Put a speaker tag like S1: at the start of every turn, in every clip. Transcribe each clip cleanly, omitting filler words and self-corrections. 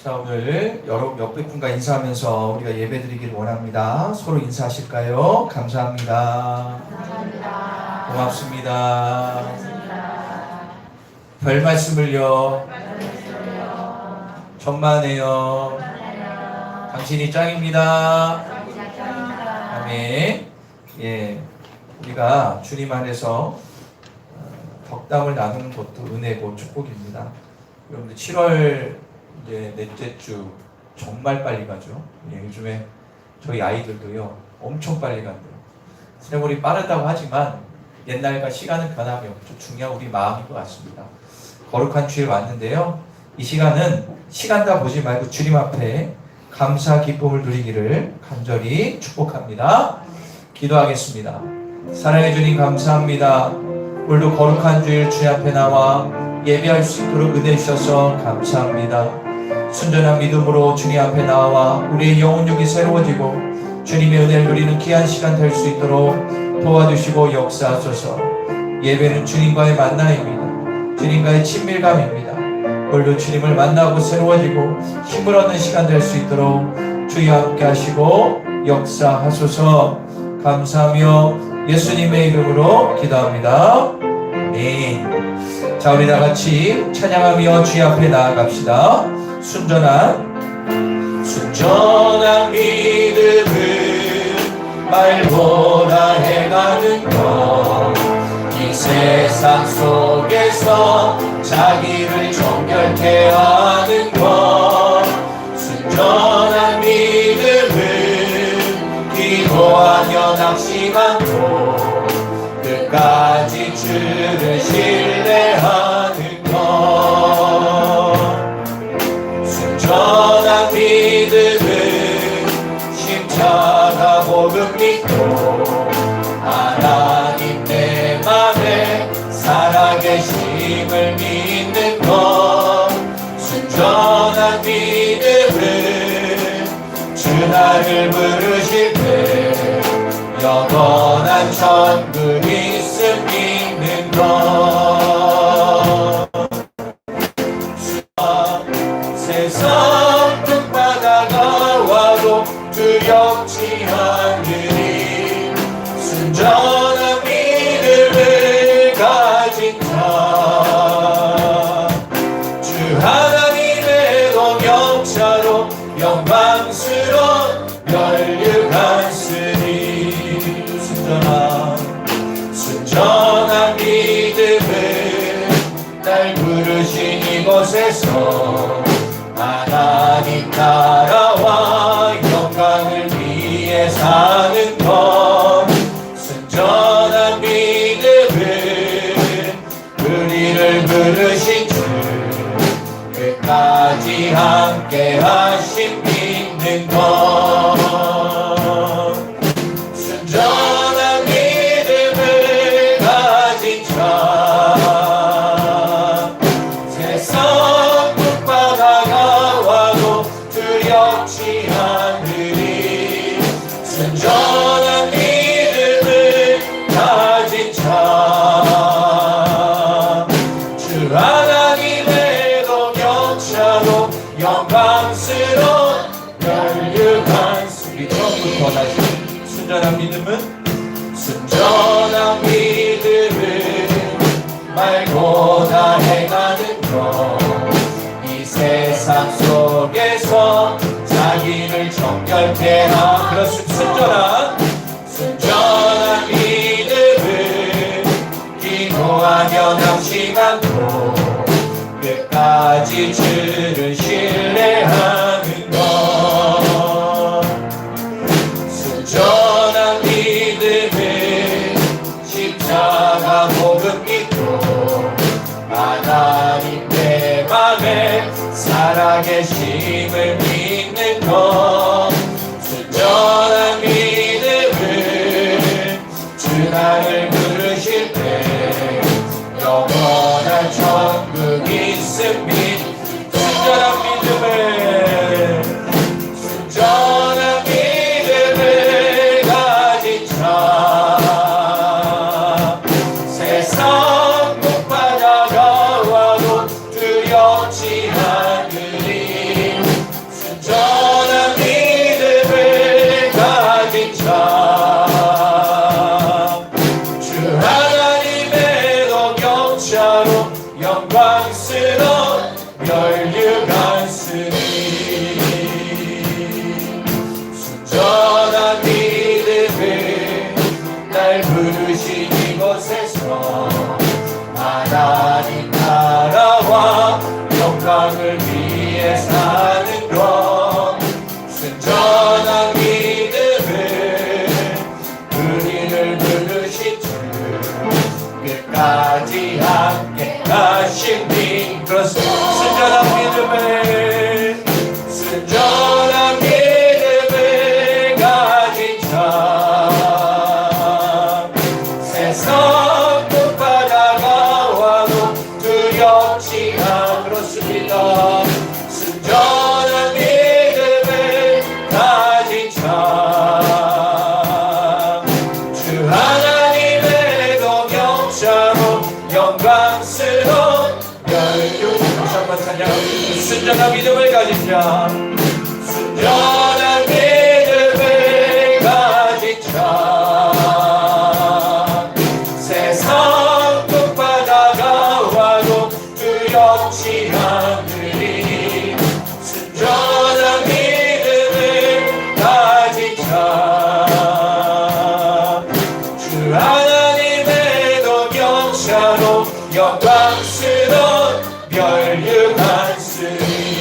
S1: 자, 오늘 여러 몇백 분과 인사하면서 우리가 예배드리길 원합니다. 서로 인사하실까요? 감사합니다.
S2: 감사합니다.
S1: 고맙습니다. 별 말씀을요. 천만에요. 당신이 짱입니다. 아멘. 예, 우리가 주님 안에서 덕담을 나누는 것도 은혜고 축복입니다. 여러분들 7월 이제 넷째 주 정말 빨리 가죠. 예, 요즘에 저희 아이들도요 엄청 빨리 간대요. 세월이 빠르다고 하지만 옛날과 시간은 변함이 없죠. 중요한 우리 마음인 것 같습니다. 거룩한 주에 왔는데요, 이 시간은 시간 다 보지 말고 주님 앞에 감사 기쁨을 누리기를 간절히 축복합니다. 기도하겠습니다. 사랑해 주님 감사합니다. 오늘도 거룩한 주일 주님 앞에 나와 예배할 수 있도록 은혜 주셔서 감사합니다. 순전한 믿음으로 주님 앞에 나와 우리의 영혼력이 새로워지고 주님의 은혜를 누리는 귀한 시간 될 수 있도록 도와주시고 역사하소서. 예배는 주님과의 만남입니다. 주님과의 친밀감입니다. 오늘도 주님을 만나고 새로워지고 힘을 얻는 시간 될 수 있도록 주여 함께 하시고 역사하소서. 감사하며 예수님의 이름으로 기도합니다. 아멘. 자, 우리 다 같이 찬양하며 주님 앞에 나아갑시다. 순전한 믿음은 말보다 해가는 것, 이 세상 속에서 자기를 정결케 하는 것. 순전한 믿음은 기도하며 낙심하고 끝까지 주를 신뢰하는 것. 순전한 믿음은 십자가 복음 믿고 하나님 내 맘에 살아계심을 믿는 것. 순전한 믿음은 주 나를 부르실 때 영원한 천국 있음 믿는 것. 세상 끝바다가 와도 두렵지 않으리. 순전한 믿음을 가진 자, 주 하나님의 동역자로 영광스러운 멸류관쓰리. 순전한 믿음을 날 부르신 이곳에서 하나님 나라와 영광을 위해 사는 것. 순전한 믿음은 우리를 부르신 주 끝까지 함께 하신 믿는 것. 순전한 믿음을 가진 자, 세상 끝바다가 와도 두렵지 않으리. 순전한 믿음을 가진 자, 주 하나님의 동역자로 영광스러운 멸류관쓰리. 처음부터 다시. 순전한 믿음은 말보다 해가는 것, 이 세상 속에서 자기를 정결케 하는. 그렇습니다. 순전한 믿음은 기도하며 낙심하고 끝까지 주를 신뢰하는 것. 순전한 믿음은 십자가 복음 믿고 하나님 내 맘에 살아계심을 믿는 것. 순전한 믿음은 주 나를 부르실 때 영원한 천국 있음 믿. 순전한 믿음을 가진 자, 세상 끝바다가 와도 두렵지 않으리. 멸류관쓰니 순전한 믿음을 날 부르신 이곳에서 하나님 나라와 영광을 위해 사는 것 순전한 믿음을 우리를 부르신 주 끝까지 함께 하신 님 그렇습니다. 순전한 믿음을 순전한 믿음을 가진 자 세상 끝바다가 와도 두렵지 않 그렇습니다. 순전한 믿음을 가진 자 주 하나님의 동역자로 영광스러운 멸류 다시 한번 찬양 순전한 믿음을 가진 자 순전한 믿음을 가진 자 세상 끝바다가 와도 두렵지 않으리 순전한 믿음을 가진 자주 하나님의 동역자로 영광스러운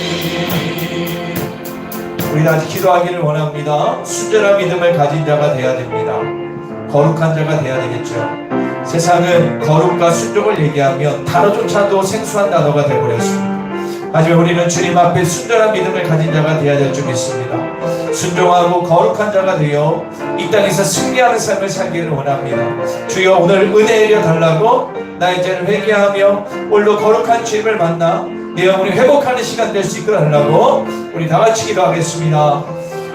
S1: 멸류관쓰니 우리는 아직 기도하기를 원합니다. 순전한 믿음을 가진 자가 되어야 됩니다. 거룩한 자가 되어야 되겠죠. 세상은 거룩과 순종을 얘기하면 단어조차도 생소한 단어가 되어버렸습니다. 하지만 우리는 주님 앞에 순전한 믿음을 가진 자가 되어야 될 줄 믿습니다. 순종하고 거룩한 자가 되어 이 땅에서 승리하는 삶을 살기를 원합니다. 주여 오늘 은혜 내려 달라고 나의 죄를 회개하며 오늘도 거룩한 주님을 만나 내 영혼이 회복하는 시간 될 수 있도록 하려고 우리 다 같이 기도하겠습니다.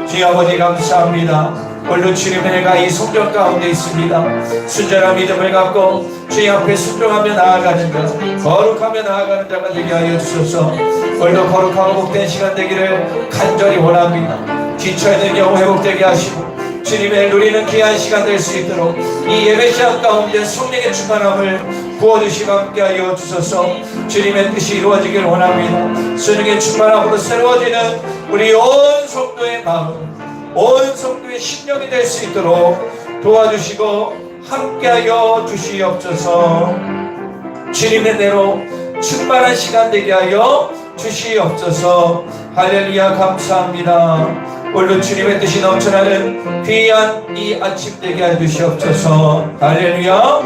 S1: 주여 아버지 감사합니다. 오늘도 주님의 내가 이 성전 가운데 있습니다. 순전한 믿음을 갖고 주님 앞에 순종하며 나아가는 자 거룩하며 나아가는 자가 되게 하여 주소서. 오늘도 거룩하고 복된 시간 되기를 간절히 원합니다. 지쳐있는 영혼 회복되게 하시고 주님의 누리는 귀한 시간 될 수 있도록 이 예배 시간 가운데 성령의 충만함을 부어주시고 함께하여 주소서. 주님의 뜻이 이루어지길 원합니다. 성령의 충만함으로 새로워지는 우리 온 성도의 마음 온 성도의 심령이 될 수 있도록 도와주시고 함께하여 주시옵소서. 주님의 대로 충만한 시간 되게 하여 주시옵소서. 할렐루야 감사합니다. 오늘도 주님의 뜻이 넘쳐나는 귀한 이 아침 되게 하여 주시옵소서. 할렐루야.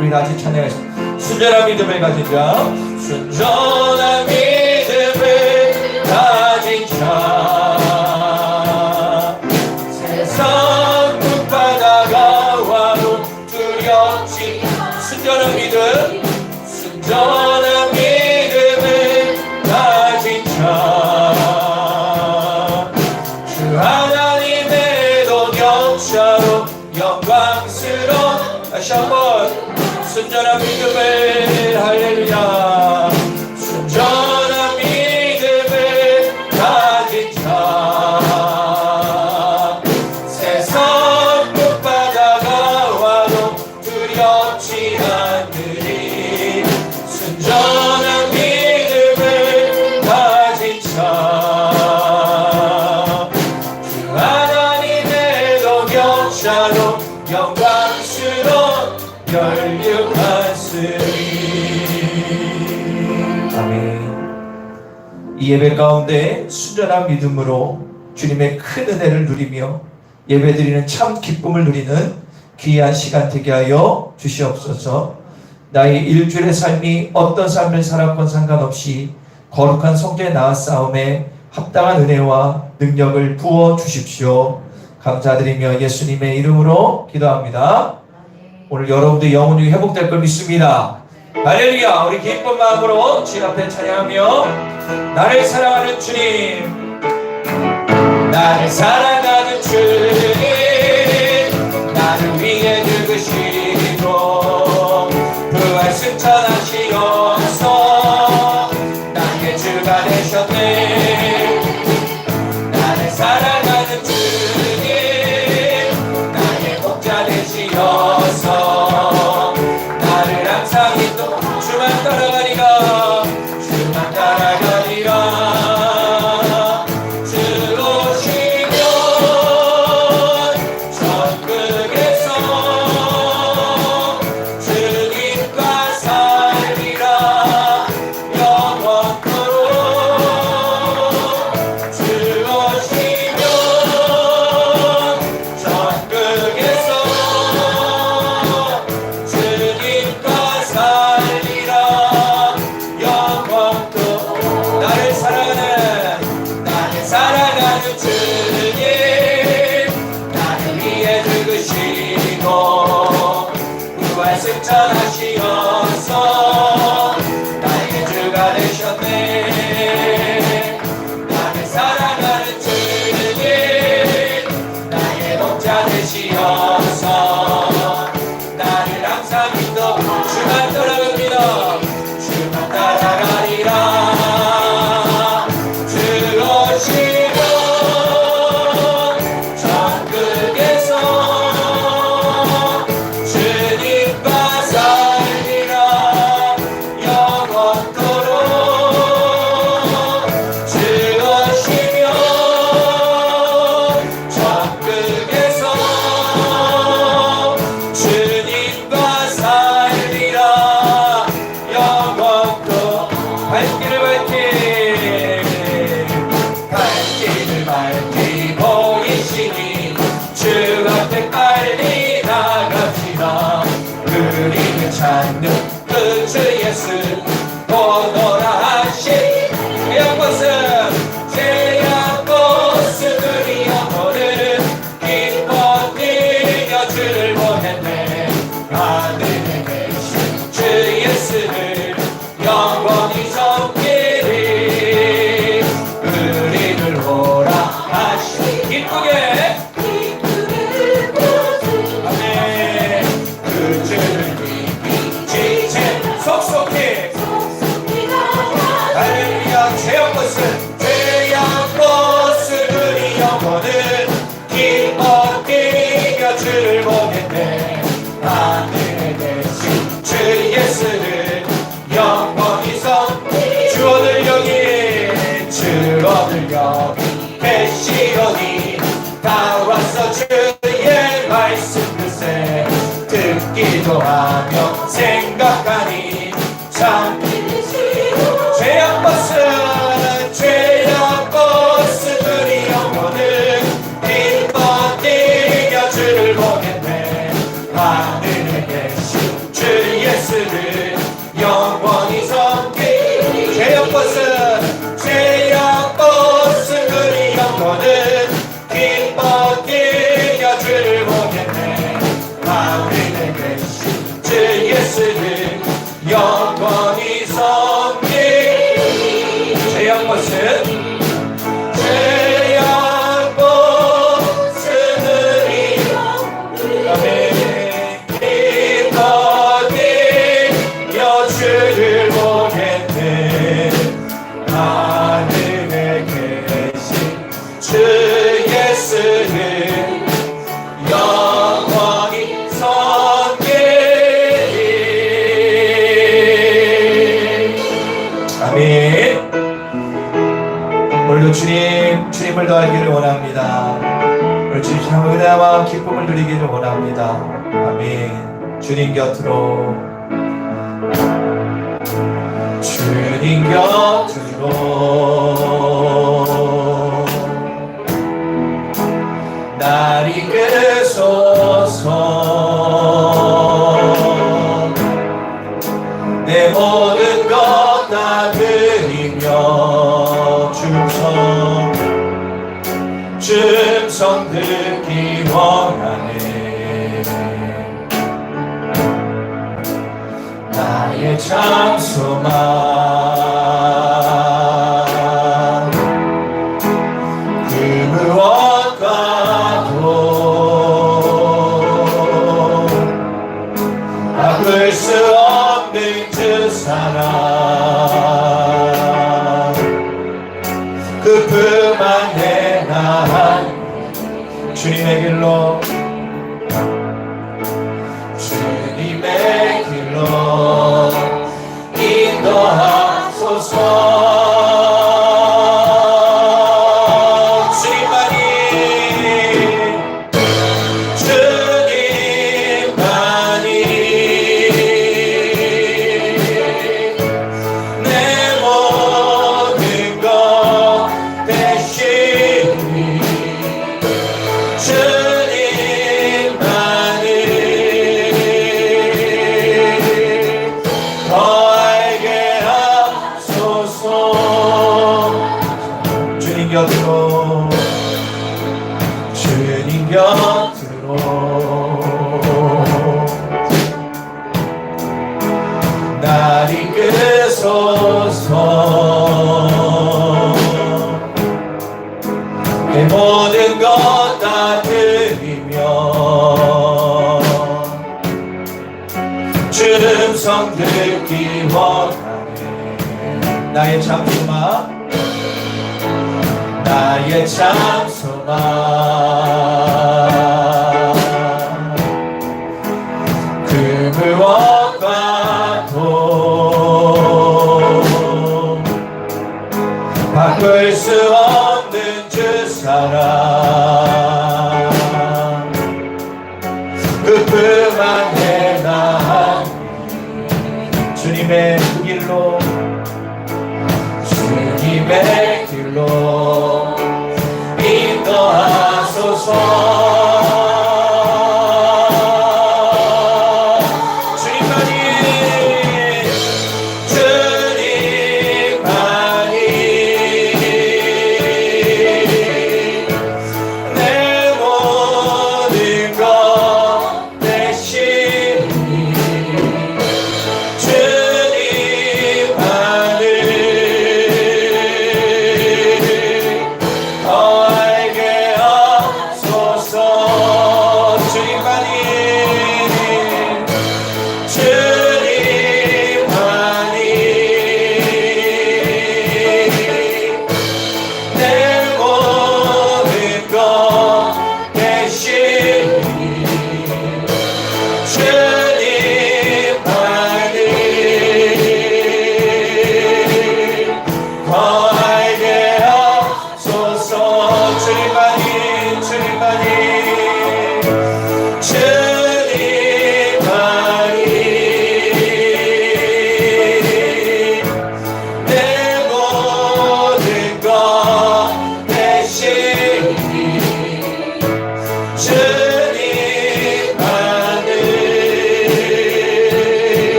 S1: 우리 같이 찬양하겠습니다. 순전한 믿음을 가진 자 순전한 믿음을 가진 자 세상 끝바다가 와도 두렵지 순전한 믿음 순전한 믿음을 가진 자주 하나님의 동역자로 영광스러운 다시 한번 순전한 믿음을 할렐루야 순전한 믿음을 가진 자 세상 끝바다가 와도 두렵지 않으리 순전한 믿음을 가진 자 주 하나님의 동역자로 영광스러운 멸류관쓰니 아멘. 이 예배 가운데 순전한 믿음으로 주님의 큰 은혜를 누리며 예배드리는 참 기쁨을 누리는 귀한 시간 되게 하여 주시옵소서. 나의 일주일의 삶이 어떤 삶을 살았건 상관없이 거룩한 성전에 나아싸움에 합당한 은혜와 능력을 부어 주십시오. 감사드리며 예수님의 이름으로 기도합니다. 오늘 여러분들 영혼이 회복될 걸 믿습니다. 할렐루야. 우리 기쁜 마음으로 주님 앞에 찬양하며 나를 사랑하는 주님 나를 사랑하는 주님 나를 위해 죽으시고 부활 승천하시옵소 나의 주가 되셨네 나를 사랑하는 주님 나의 목자 되시옵소 나를 항상 인도 주만 따라가리라 주만 따라가리라 것은 죄악 것은 우리 영혼은 기뻐 뛰며 주를 보겠네. 하늘에 계신 주 예수를 영원히 섬기 주 오늘 여기 주 오늘 여기 계시오니 다 왔어 주의 말씀 글쎄 듣기도 하며 생각하니 참 죄악 벗은 죄악 벗은 우리 영혼은 기뻐 뛰며 주를 보겠네. 하늘에 계신 주 예수를 영원히 섬기니 죄악 벗은 죄악 벗은 우리 영혼은 기뻐 뛰며 주를 보겠네. 하늘에 계신 주 예수를 영원히 섬기니 죄악 벗은 죄악 벗은 우리 영혼은 기뻐 뛰며 주를 보겠네. 하늘에 계신 주 예수를 영원히 섬기니. 아멘. 오늘도 주님을 더 알기를 원합니다. 오늘 주님 은혜와 기쁨을 누리기를 원합니다. 아멘. 주님 곁으로 주님 곁으로 날 이끄소서. 내 모든 것 다 드리며 줌성 듣기 원하네. 나의 장소만 그 무엇과도 바꿀 수 없는 주 사랑 그뿐만 내 나 주님의 길로 주님의 길로 인도하소서. 주님만이 내 모든 것 대신 주님만을 더 알게 하소서. 주님 곁으로 주님 곁으로 날 이끄소서. 내 모든 것 다 드리며 주 음성 듣기 원하네. 나의 장소만 나의 장소만 그 무엇과도 바꿀 수 없는 주 사랑 그뿐만 내 나 주님의 그 길로 주님의 길로 인도하소서. 주님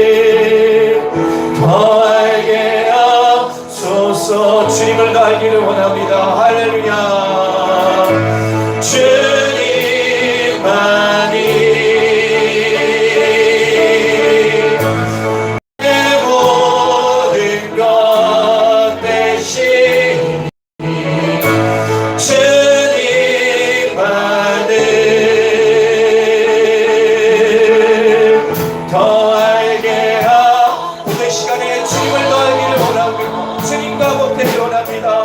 S1: 주님만을 더 알게 하소서. 주님을 더 알기를 원합니다. 할렐루야. 주님만이 내 모든 것 대신 주님만을 더 알게 오늘 시간에 주님을 더 알기를 원하고 주님과 목되기를 원합니다.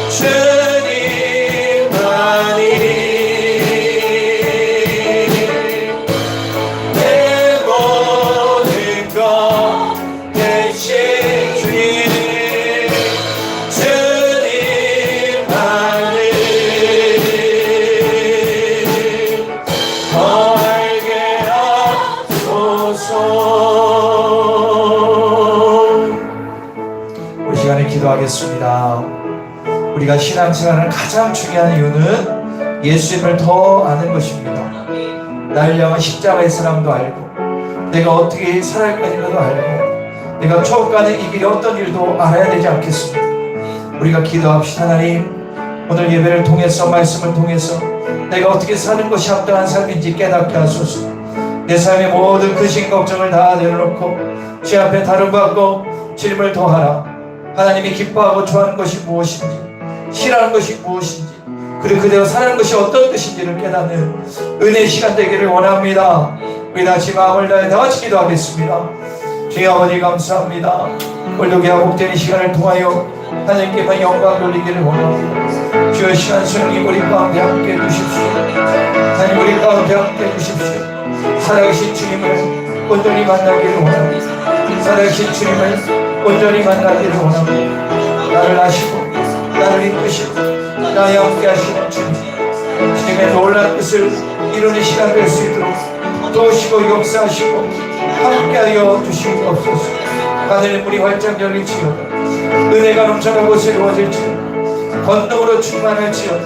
S1: 주님만이 내 모든 것 대신 주님만을 더 알게 하소서. 우리 시간에 기도하겠습니다. 우리가 신앙생활을 가장 중요한 이유는 예수님을 더 아는 것입니다. 나를 향한 십자가의 사랑도 알고 내가 어떻게 살아갈 것인가도 알고 내가 천국 가는 이 길에 어떤 일도 알아야 되지 않겠습니까? 우리가 기도합시다. 하나님, 오늘 예배를 통해서 말씀을 통해서 내가 어떻게 사는 것이 합당한 삶인지 깨닫게 하소서. 내 삶의 모든 근심 걱정을 다 내려놓고 주 앞에 다름받고 주님을 더하라. 하나님이 기뻐하고 좋아하는 것이 무엇인지, 싫어하는 것이 무엇인지, 그리고 그대로 사는 것이 어떤 것인지를 깨닫는 은혜의 시간 되기를 원합니다. 우리 다시 마음을 다해 다 같이 기도하겠습니다. 주여 아버지 감사합니다. 오늘도 복된 이 시간을 통하여 하나님께만 영광 돌리기를 원합니다. 주여 시간 성령 우리 가운데 함께 해주십시오. 하나님 우리 가운데 함께 해주십시오. 살아계신 주님을 온전히 만나기를 원합니다. 살아계신 주님을 온전히 만나기를 원합니다. 나를 아시고 나를 이끄시고 나와 함께 하시는 주님, 주님의 놀라운 뜻을 이루는 시간 될 수 있도록 도우시고 역사하시고 함께하여 주시옵소서. 하늘의 문이 활짝 열릴지어다. 은혜가 넘쳐나고 새로워질지어다. 권능으로 충만할지어다.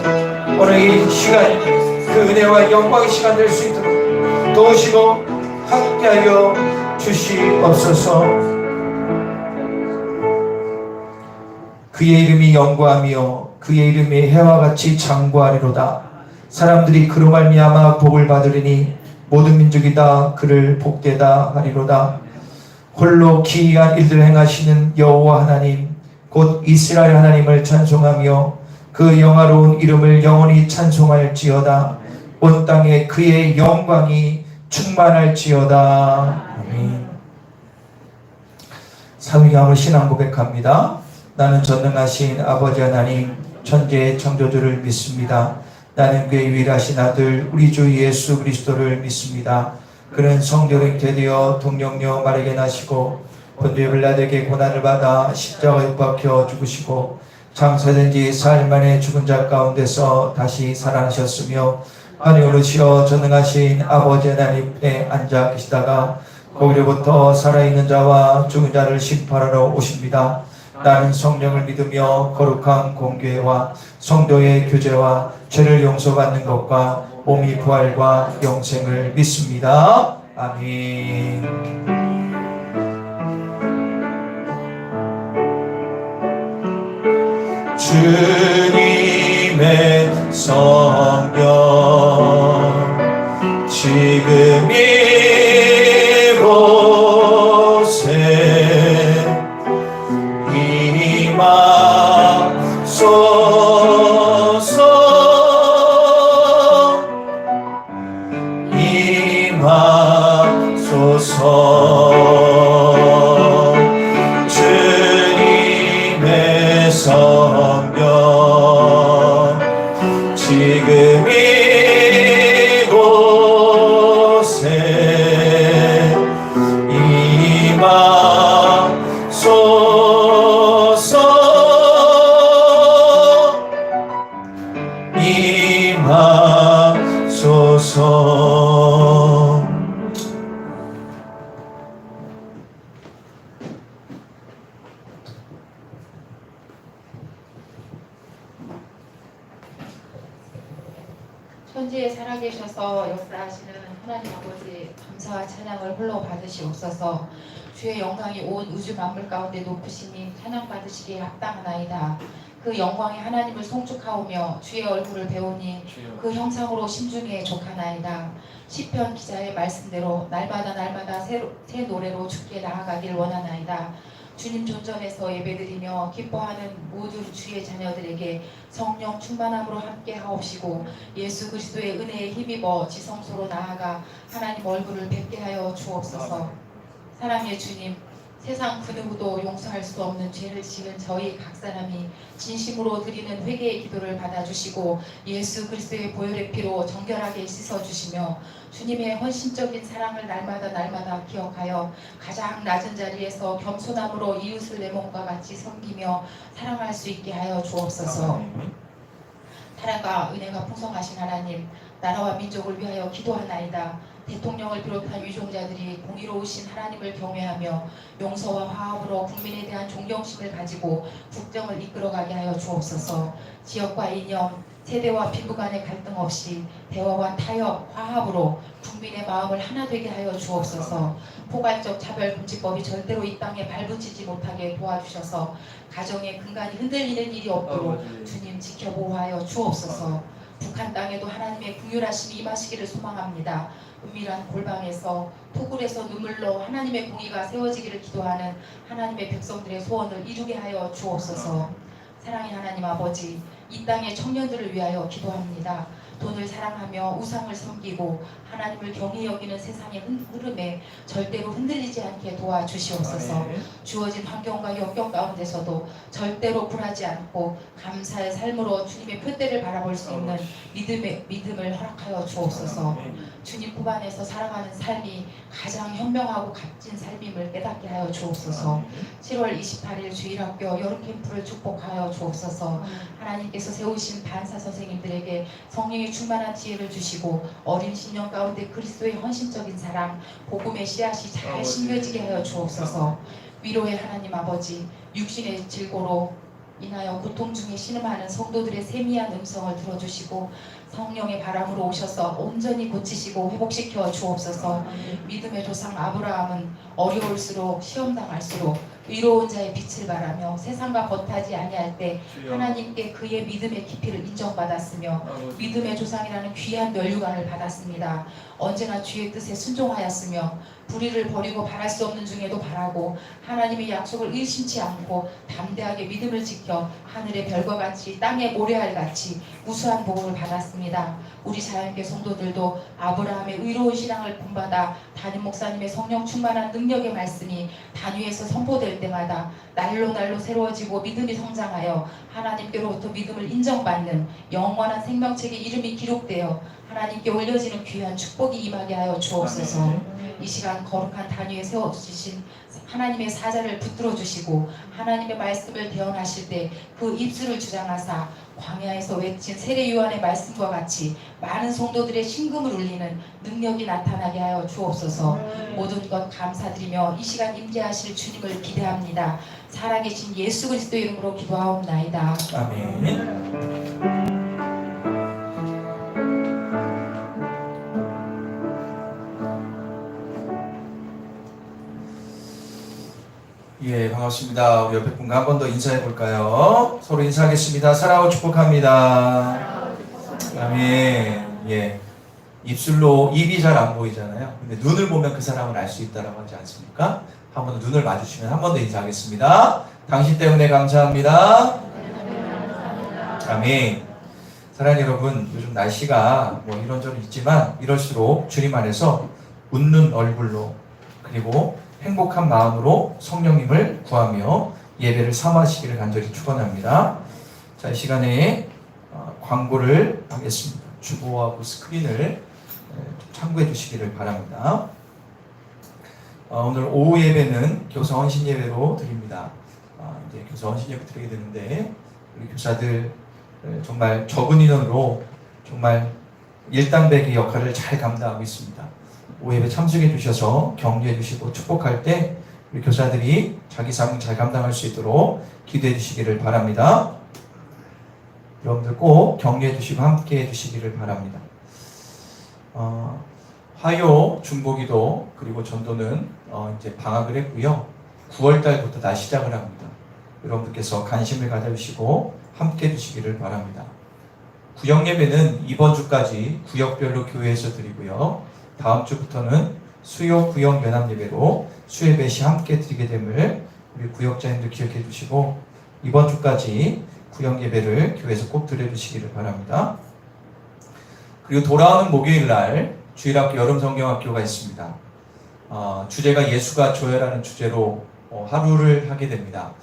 S1: 오늘 이 시간이 그 은혜와 영광의 시간 될 수 있도록 도우시고 함께하여 주시옵소서. 그의 이름이 영광하며 그의 이름이 해와 같이 장구하리로다. 사람들이 그로 말미암아 복을 받으리니 모든 민족이 다 그를 복되다 하리로다. 홀로 기이한 일들을 행하시는 여호와 하나님 곧 이스라엘 하나님을 찬송하며 그 영화로운 이름을 영원히 찬송할지어다. 온 땅에 그의 영광이 충만할지어다. 아멘. 사위함을 신앙 고백합니다. 나는 전능하신 아버지 하나님 천지의 창조주를 믿습니다. 나는 그의 유일하신 아들 우리 주 예수 그리스도를 믿습니다. 그는 성령의 되되어 동정녀 마리아에게 나시고 본디오 빌라도에게 고난을 받아 십자가에 못 박혀 죽으시고 장사된 지 사흘 만에 죽은 자 가운데서 다시 살아나셨으며 하늘에 오르시어 전능하신 아버지 하나님께 앉아 계시다가 거기로부터 살아있는 자와 죽은 자를 심판하러 오십니다. 나는 성령을 믿으며 거룩한 공교회와 성도의 교제와 죄를 용서받는 것과 몸이 부활과 영생을 믿습니다. 아멘. 주님의 성령 지금 이곳에 임하소서. 임하소서. 주님의 성령 지금 이곳에 임하소서. 임하소서.
S2: 천지에 살아계셔서 역사하시는 하나님 아버지 감사와 찬양을 홀로 받으시옵소서. 주의 영광이 온 우주 만물 가운데 높으시니 찬양 받으시기에 합당하나이다. 그 영광이 하나님을 송축하오며 주의 얼굴을 배우니 그 형상으로 심중에 족하나이다. 시편 기자의 말씀대로 날마다 새 노래로 주께 나아가길 원하나이다. 주님 존전에서 예배드리며 기뻐하는 모든 주의 자녀들에게 성령 충만함으로 함께 하옵시고 예수 그리스도의 은혜에 힘입어 지성소로 나아가 하나님 얼굴을 뵙게 하여 주옵소서. 사랑의 주님, 세상 그 누구도 용서할 수 없는 죄를 지은 저희 각 사람이 진심으로 드리는 회개의 기도를 받아주시고 예수 그리스도의 보혈의 피로 정결하게 씻어주시며 주님의 헌신적인 사랑을 날마다 기억하여 가장 낮은 자리에서 겸손함으로 이웃을 내 몸과 같이 섬기며 사랑할 수 있게 하여 주옵소서. 사랑과 은혜가 풍성하신 하나님, 나라와 민족을 위하여 기도하나이다. 대통령을 비롯한 유종자들이 공의로우신 하나님을 경외하며 용서와 화합으로 국민에 대한 존경심을 가지고 국정을 이끌어가게 하여 주옵소서. 지역과 이념, 세대와 피부 간의 갈등 없이 대화와 타협, 화합으로 국민의 마음을 하나 되게 하여 주옵소서. 포괄적 차별금지법이 절대로 이 땅에 발붙이지 못하게 도와주셔서 가정의 근간이 흔들리는 일이 없도록 주님 지켜보호하여 주옵소서. 북한 땅에도 하나님의 긍휼하심이 임하시기를 소망합니다. 은밀한 골방에서 토굴에서 눈물로 하나님의 공의가 세워지기를 기도하는 하나님의 백성들의 소원을 이루게 하여 주옵소서. 사랑의 하나님 아버지, 이 땅의 청년들을 위하여 기도합니다. 돈을 사랑하며 우상을 섬기고 하나님을 경히 여기는 세상의 흐름에 절대로 흔들리지 않게 도와주시옵소서. 주어진 환경과 역경 가운데서도 절대로 굴하지 않고 감사의 삶으로 주님의 표대를 바라볼 수 있는 믿음을 허락하여 주옵소서. 주님 품 안에서 살아가는 삶이 가장 현명하고 값진 삶임을 깨닫게 하여 주옵소서. 7월 28일 주일학교 여름 캠프를 축복하여 주옵소서. 하나님께서 세우신 반사 선생님들에게 성령의 충만한 지혜를 주시고 어린 신령 가운데 그리스도의 헌신적인 사랑, 복음의 씨앗이 잘 심겨지게 하여 주옵소서. 위로의 하나님 아버지, 육신의 질고로 인하여 고통 중에 신음하는 성도들의 세미한 음성을 들어주시고 성령의 바람으로 오셔서 온전히 고치시고 회복시켜 주옵소서. 믿음의 조상 아브라함은 어려울수록 시험당할수록 의로운 자의 빛을 바라며 세상과 벗하지 아니할 때 하나님께 그의 믿음의 깊이를 인정받았으며 믿음의 조상이라는 귀한 면류관을 받았습니다. 언제나 주의 뜻에 순종하였으며 불의를 버리고 바랄 수 없는 중에도 바라고 하나님의 약속을 의심치 않고 담대하게 믿음을 지켜 하늘의 별과 같이 땅의 모래알 같이 우수한 복을 받았습니다. 우리 자연계 성도들도 아브라함의 의로운 신앙을 본받아 담임 목사님의 성령 충만한 능력의 말씀이 단위에서 선포될 때마다 날로 새로워지고 믿음이 성장하여 하나님께로부터 믿음을 인정받는 영원한 생명책의 이름이 기록되어 하나님께 올려지는 귀한 축복이 임하게 하여 주옵소서. 이 시간 거룩한 단위에 세워주신 하나님의 사자를 붙들어 주시고 하나님의 말씀을 대언하실 때 그 입술을 주장하사 광야에서 외친 세례 요한의 말씀과 같이 많은 성도들의 심금을 울리는 능력이 나타나게 하여 주옵소서. 모든 것 감사드리며 이 시간 임재하실 주님을 기대합니다. 살아계신 예수 그리스도 이름으로 기도하옵나이다.
S1: 아멘. 예, 반갑습니다. 우리 옆에 분과 한 번 더 인사해 볼까요? 서로 인사하겠습니다. 사랑하고 축복합니다. 아멘. 예. 입술로 입이 잘 안 보이잖아요. 근데 눈을 보면 그 사람을 알 수 있다라고 하지 않습니까? 한 번 더 눈을 마주치면 한 번 더 인사하겠습니다. 당신 때문에 감사합니다. 아멘. 사랑하는 여러분, 요즘 날씨가 뭐 이런저런 있지만 이럴수록 주님 안에서 웃는 얼굴로 그리고 행복한 마음으로 성령님을 구하며 예배를 삼으시기를 간절히 축원합니다. 자, 이 시간에 광고를 하겠습니다. 주보하고 스크린을 참고해 주시기를 바랍니다. 오늘 오후 예배는 교사 헌신 예배로 드립니다. 이제 교사 헌신 예배 드리게 되는데 우리 교사들 정말 적은 인원으로 정말 일당백의 역할을 잘 감당하고 있습니다. 오후 예배 참석해 주셔서 격려해 주시고 축복할 때 우리 교사들이 자기 삶을 잘 감당할 수 있도록 기도해 주시기를 바랍니다. 여러분들 꼭 격려해 주시고 함께 해 주시기를 바랍니다. 화요, 중보기도 그리고 전도는 이제 방학을 했고요. 9월 달부터 다시 시작을 합니다. 여러분들께서 관심을 가져주시고 함께 해주시기를 바랍니다. 구역 예배는 이번 주까지 구역별로 교회에서 드리고요. 다음 주부터는 수요 구역 연합 예배로 수예배 시 함께 드리게 됨을 우리 구역자님들 기억해 주시고 이번 주까지 구역 예배를 교회에서 꼭 드려주시기를 바랍니다. 그리고 돌아오는 목요일 날 주일학교 여름성경학교가 있습니다. 주제가 예수가 조여라는 주제로 하루를 하게 됩니다.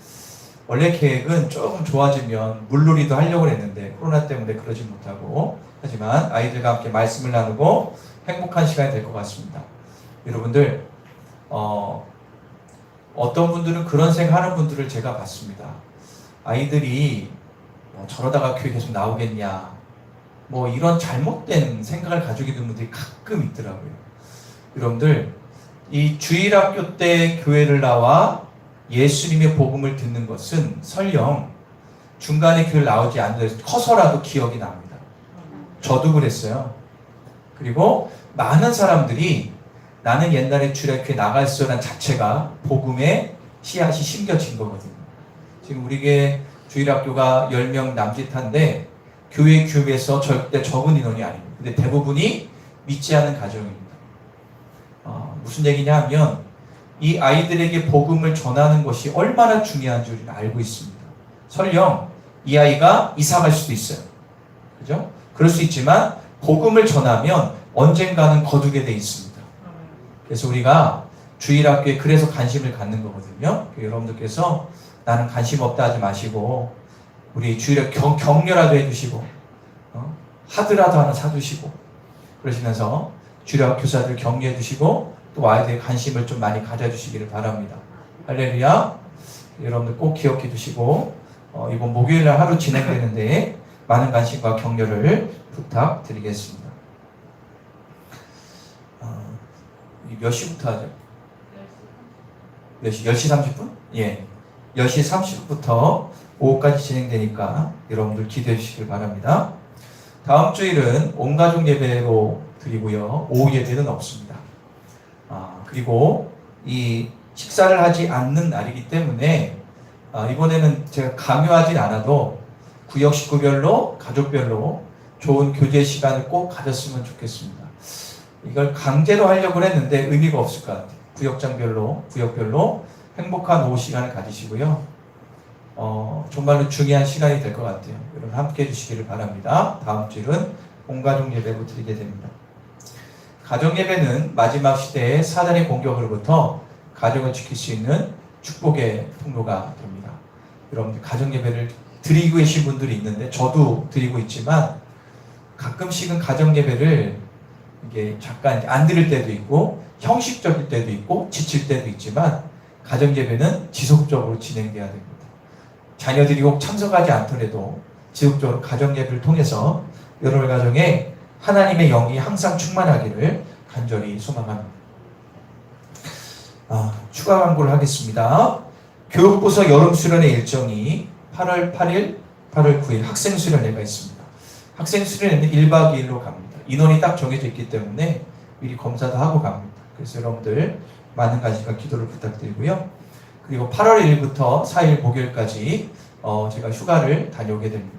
S1: 원래 계획은 조금 좋아지면 물놀이도 하려고 했는데 코로나 때문에 그러지 못하고 하지만 아이들과 함께 말씀을 나누고 행복한 시간이 될 것 같습니다. 여러분들 어떤 분들은 그런 생각하는 분들을 제가 봤습니다. 아이들이 저러다가 교회 계속 나오겠냐 이런 잘못된 생각을 가지고 있는 분들이 가끔 있더라고요. 여러분들 이 주일학교 때 교회를 나와 예수님의 복음을 듣는 것은 설령 중간에 교회를 나오지 않는다 커서라도 기억이 납니다. 저도 그랬어요. 그리고 많은 사람들이 나는 옛날에 주일학교에 나갔어라는 자체가 복음의 씨앗이 심겨진 거거든요. 지금 우리게 주일학교가 10명 남짓한데 교회 규모에서 절대 적은 인원이 아닙니다. 근데 대부분이 믿지 않는 가정입니다. 무슨 얘기냐 하면 이 아이들에게 복음을 전하는 것이 얼마나 중요한지 우리는 알고 있습니다. 설령 이 아이가 이사 갈 수도 있어요. 그죠? 그럴 수 있지만 복음을 전하면 언젠가는 거두게 돼 있습니다. 그래서 우리가 주일학교에 그래서 관심을 갖는 거거든요. 여러분들께서 나는 관심 없다 하지 마시고 우리 주일학교 격려라도 해주시고 하드라도 하나 사주시고 그러시면서 주일학교 교사들 격려해 주시고 또 아이들의 관심을 좀 많이 가져주시기를 바랍니다. 할렐루야. 여러분들 꼭 기억해 주시고 이번 목요일날 하루 진행되는데 많은 관심과 격려를 부탁드리겠습니다. 몇 시부터 하죠? 몇 시? 10시 30분? 예. 10시 30분부터 오후까지 진행되니까 여러분들 기대해 주시길 바랍니다. 다음 주일은 온가족 예배로 드리고요. 오후 예배는 없습니다. 그리고 이 식사를 하지 않는 날이기 때문에 이번에는 제가 강요하진 않아도 구역 식구별로 가족별로 좋은 교제 시간을 꼭 가졌으면 좋겠습니다. 이걸 강제로 하려고 했는데 의미가 없을 것 같아요. 구역별로 행복한 오후 시간을 가지시고요. 정말로 중요한 시간이 될 것 같아요. 여러분 함께 해주시기를 바랍니다. 다음 주일은 온가족 예배로 드리게 됩니다. 가정 예배는 마지막 시대의 사단의 공격으로부터 가정을 지킬 수 있는 축복의 통로가 됩니다. 여러분들 가정 예배를 드리고 계신 분들이 있는데 저도 드리고 있지만 가끔씩은 가정 예배를 이게 잠깐 안 드릴 때도 있고 형식적일 때도 있고 지칠 때도 있지만 가정 예배는 지속적으로 진행돼야 됩니다. 자녀들이 꼭 참석하지 않더라도 지속적으로 가정 예배를 통해서 여러분 가정에 하나님의 영이 항상 충만하기를 간절히 소망합니다. 추가 광고를 하겠습니다. 교육부서 여름 수련회 일정이 8월 8일, 8월 9일 학생 수련회가 있습니다. 학생 수련회는 1박 2일로 갑니다. 인원이 딱 정해져 있기 때문에 미리 검사도 하고 갑니다. 그래서 여러분들 많은 관심과 기도를 부탁드리고요. 그리고 8월 1일부터 4일 목요일까지 제가 휴가를 다녀오게 됩니다.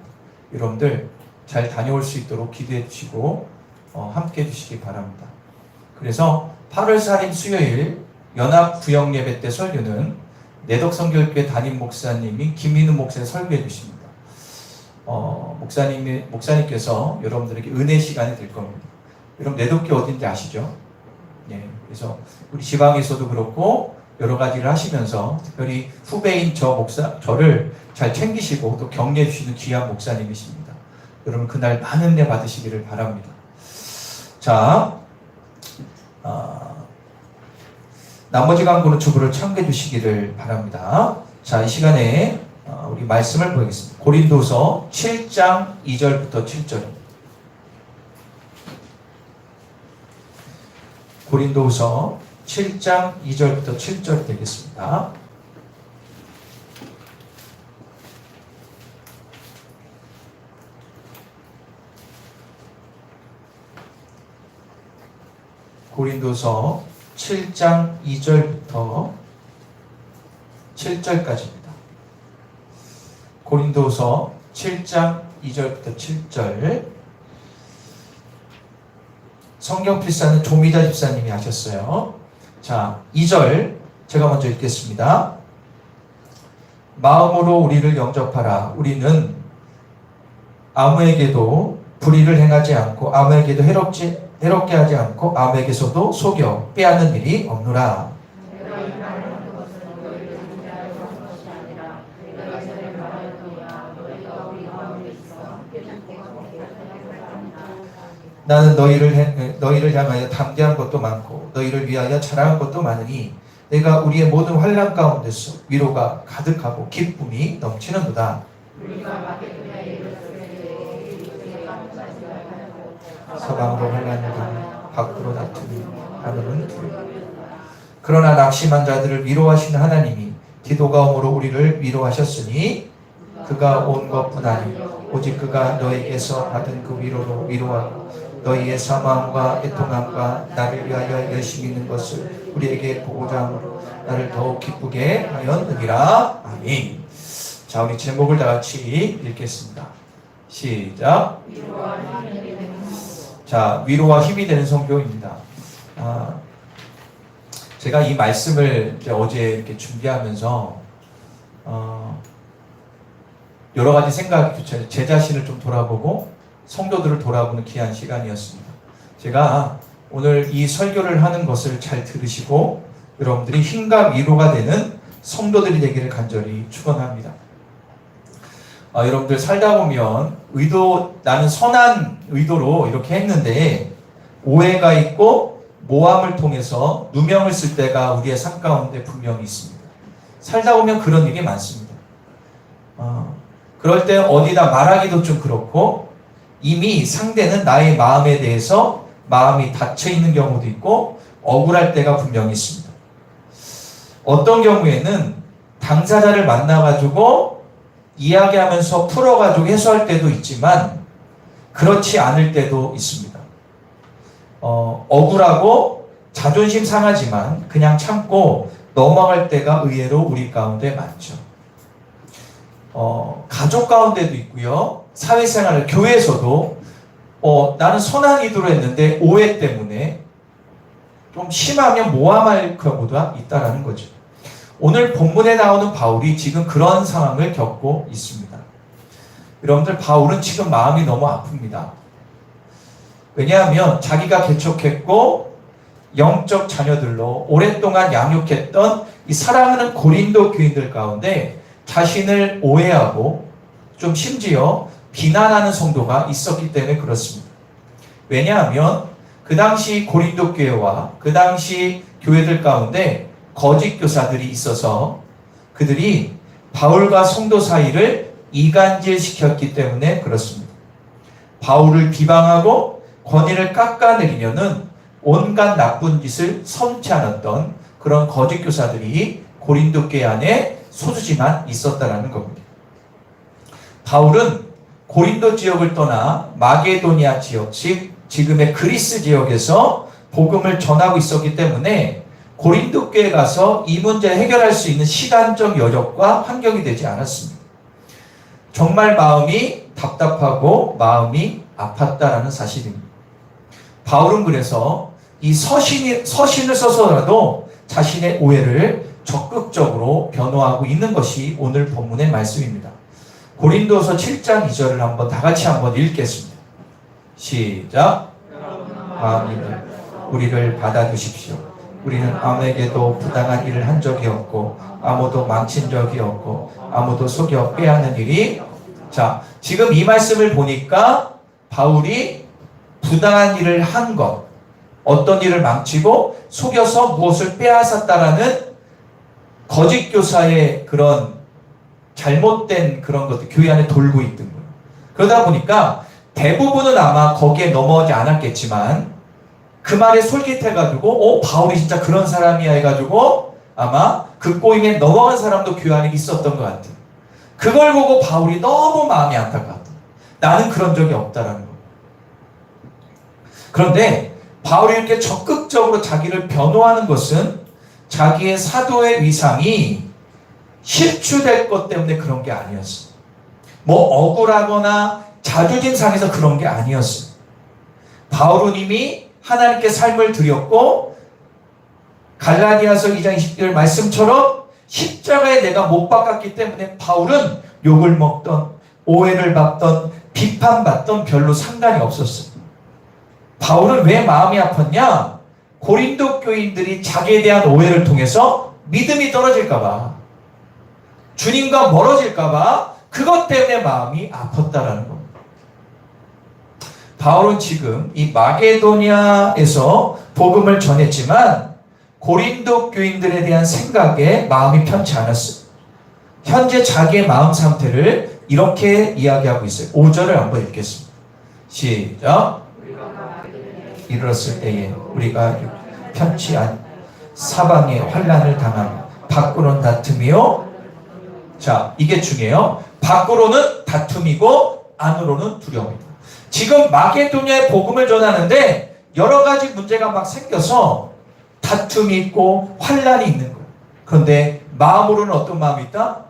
S1: 여러분들 잘 다녀올 수 있도록 기도해 주시고 함께 해주시기 바랍니다. 그래서 8월 4일 수요일 연합 구역 예배 때 설교는 내덕성교육교회 담임 목사님이 김민우 목사님 설교해 주십니다. 목사님께서 여러분들에게 은혜 시간이 될 겁니다. 여러분 내덕교 어딘지 아시죠? 예, 그래서 우리 지방에서도 그렇고 여러 가지를 하시면서 특별히 후배인 저를 잘 챙기시고 또 격려해 주시는 귀한 목사님이십니다. 여러분 그날 많은 은혜 받으시기를 바랍니다. 자, 나머지 광고는 주부를 참고해 주시기를 바랍니다. 자, 이 시간에 우리 말씀을 보겠습니다. 고린도서 7장 2절부터 7절. 고린도서 7장 2절부터 7절 되겠습니다. 고린도서 7장 2절부터 7절까지입니다. 고린도서 7장 2절부터 7절. 성경 필사는 조미자 집사님이 하셨어요. 자, 2절 제가 먼저 읽겠습니다. 마음으로 우리를 영접하라. 우리는 아무에게도 불의를 행하지 않고 아무에게도 해롭게 하지 않고 아무에게서도 속여 빼앗는 일이 없노라. 나는 너희를 향하여 담대한 것도 많고 너희를 위하여 자랑한 것도 많으니 내가 우리의 모든 환난 가운데서 위로가 가득하고 기쁨이 넘치는도다. 서방으로 환난이고 밖으로 다투니 하늘은 불. 그러나 낙심한 자들을 위로하시는 하나님이 기도가움으로 우리를 위로하셨으니 그가 온 것뿐 아니요 오직 그가 너에게서 받은 그 위로로 위로하고 너희의 사망과 애통함과 나를 위하여 열심히 있는 것을 우리에게 보고자 함으로 나를 더욱 기쁘게 하였느니라. 아멘. 자, 우리 제목을 다 같이 읽겠습니다. 시작. 자, 위로와 힘이 되는 성경입니다. 제가 이 말씀을 어제 이렇게 준비하면서 여러 가지 생각이 제 자신을 좀 돌아보고 성도들을 돌아보는 귀한 시간이었습니다. 제가 오늘 이 설교를 하는 것을 잘 들으시고 여러분들이 힘과 위로가 되는 성도들이 되기를 간절히 축원합니다. 여러분들 살다 보면 나는 선한 의도로 이렇게 했는데 오해가 있고 모함을 통해서 누명을 쓸 때가 우리의 삶 가운데 분명히 있습니다. 살다 보면 그런 일이 많습니다. 그럴 때 어디다 말하기도 좀 그렇고 이미 상대는 나의 마음에 대해서 마음이 닫혀 있는 경우도 있고 억울할 때가 분명히 있습니다. 어떤 경우에는 당사자를 만나가지고 이야기하면서 풀어가지고 해소할 때도 있지만 그렇지 않을 때도 있습니다. 억울하고 자존심 상하지만 그냥 참고 넘어갈 때가 의외로 우리 가운데 많죠. 가족 가운데도 있고요. 사회생활, 교회에서도 나는 선한 의도로 했는데 오해 때문에 좀 심하면 모함할 경우도 있다라는 거죠. 오늘 본문에 나오는 바울이 지금 그런 상황을 겪고 있습니다. 여러분들, 바울은 지금 마음이 너무 아픕니다. 왜냐하면 자기가 개척했고 영적 자녀들로 오랫동안 양육했던 이 사랑하는 고린도 교인들 가운데 자신을 오해하고 좀 심지어 비난하는 성도가 있었기 때문에 그렇습니다. 왜냐하면 그 당시 고린도 교회와 그 당시 교회들 가운데 거짓 교사들이 있어서 그들이 바울과 성도 사이를 이간질시켰기 때문에 그렇습니다. 바울을 비방하고 권위를 깎아내리려는 온갖 나쁜 짓을 선치 않았던 그런 거짓 교사들이 고린도 교회 안에 소수지만 있었다라는 겁니다. 바울은 고린도 지역을 떠나 마게도니아 지역, 즉 지금의 그리스 지역에서 복음을 전하고 있었기 때문에 고린도 교회에 가서 이 문제를 해결할 수 있는 시간적 여력과 환경이 되지 않았습니다. 정말 마음이 답답하고 마음이 아팠다라는 사실입니다. 바울은 그래서 이 서신을 써서라도 자신의 오해를 적극적으로 변호하고 있는 것이 오늘 본문의 말씀입니다. 고린도서 7장 2절을 다 같이 한번 읽겠습니다. 시작. 마음이들 우리를 받아주십시오. 우리는 아무에게도 부당한 일을 한 적이 없고 아무도 망친 적이 없고 아무도 속여 빼앗는 일이. 자, 지금 이 말씀을 보니까 바울이 부당한 일을 한 것, 어떤 일을 망치고 속여서 무엇을 빼앗았다라는 거짓 교사의 그런 잘못된 그런 것들 교회 안에 돌고 있던 거예요. 그러다 보니까 대부분은 아마 거기에 넘어오지 않았겠지만 그 말에 솔깃해가지고 바울이 진짜 그런 사람이야 해가지고 아마 그 꼬임에 넘어간 사람도 교회 안에 있었던 것 같아요. 그걸 보고 바울이 너무 마음이 안타까웠다. 나는 그런 적이 없다라는 거예요. 그런데 바울이 이렇게 적극적으로 자기를 변호하는 것은 자기의 사도의 위상이 실추될 것 때문에 그런 게 아니었어요. 뭐 억울하거나 자존심 상해서 그런 게 아니었어요. 바울은 이미 하나님께 삶을 드렸고 갈라디아서 2장 20절 말씀처럼 십자가에 내가 못 박았기 때문에 바울은 욕을 먹던 오해를 받던 비판받던 별로 상관이 없었어요. 바울은 왜 마음이 아팠냐? 고린도 교인들이 자기에 대한 오해를 통해서 믿음이 떨어질까봐, 주님과 멀어질까봐 그것 때문에 마음이 아팠다라는 겁니다. 바울은 지금 이 마게도니아에서 복음을 전했지만 고린도 교인들에 대한 생각에 마음이 편치 않았어요. 현재 자기의 마음 상태를 이렇게 이야기하고 있어요. 5절을 한번 읽겠습니다. 시작. 이르렀을 때에 우리가 편치 않 사방에 환난을 당하며 밖으로는 다툼이요. 자, 이게 중요해요. 밖으로는 다툼이고 안으로는 두려움이다. 지금 마게도니아에 복음을 전하는데 여러 가지 문제가 막 생겨서 다툼이 있고 환난이 있는 거예요. 그런데 마음으로는 어떤 마음이 있다?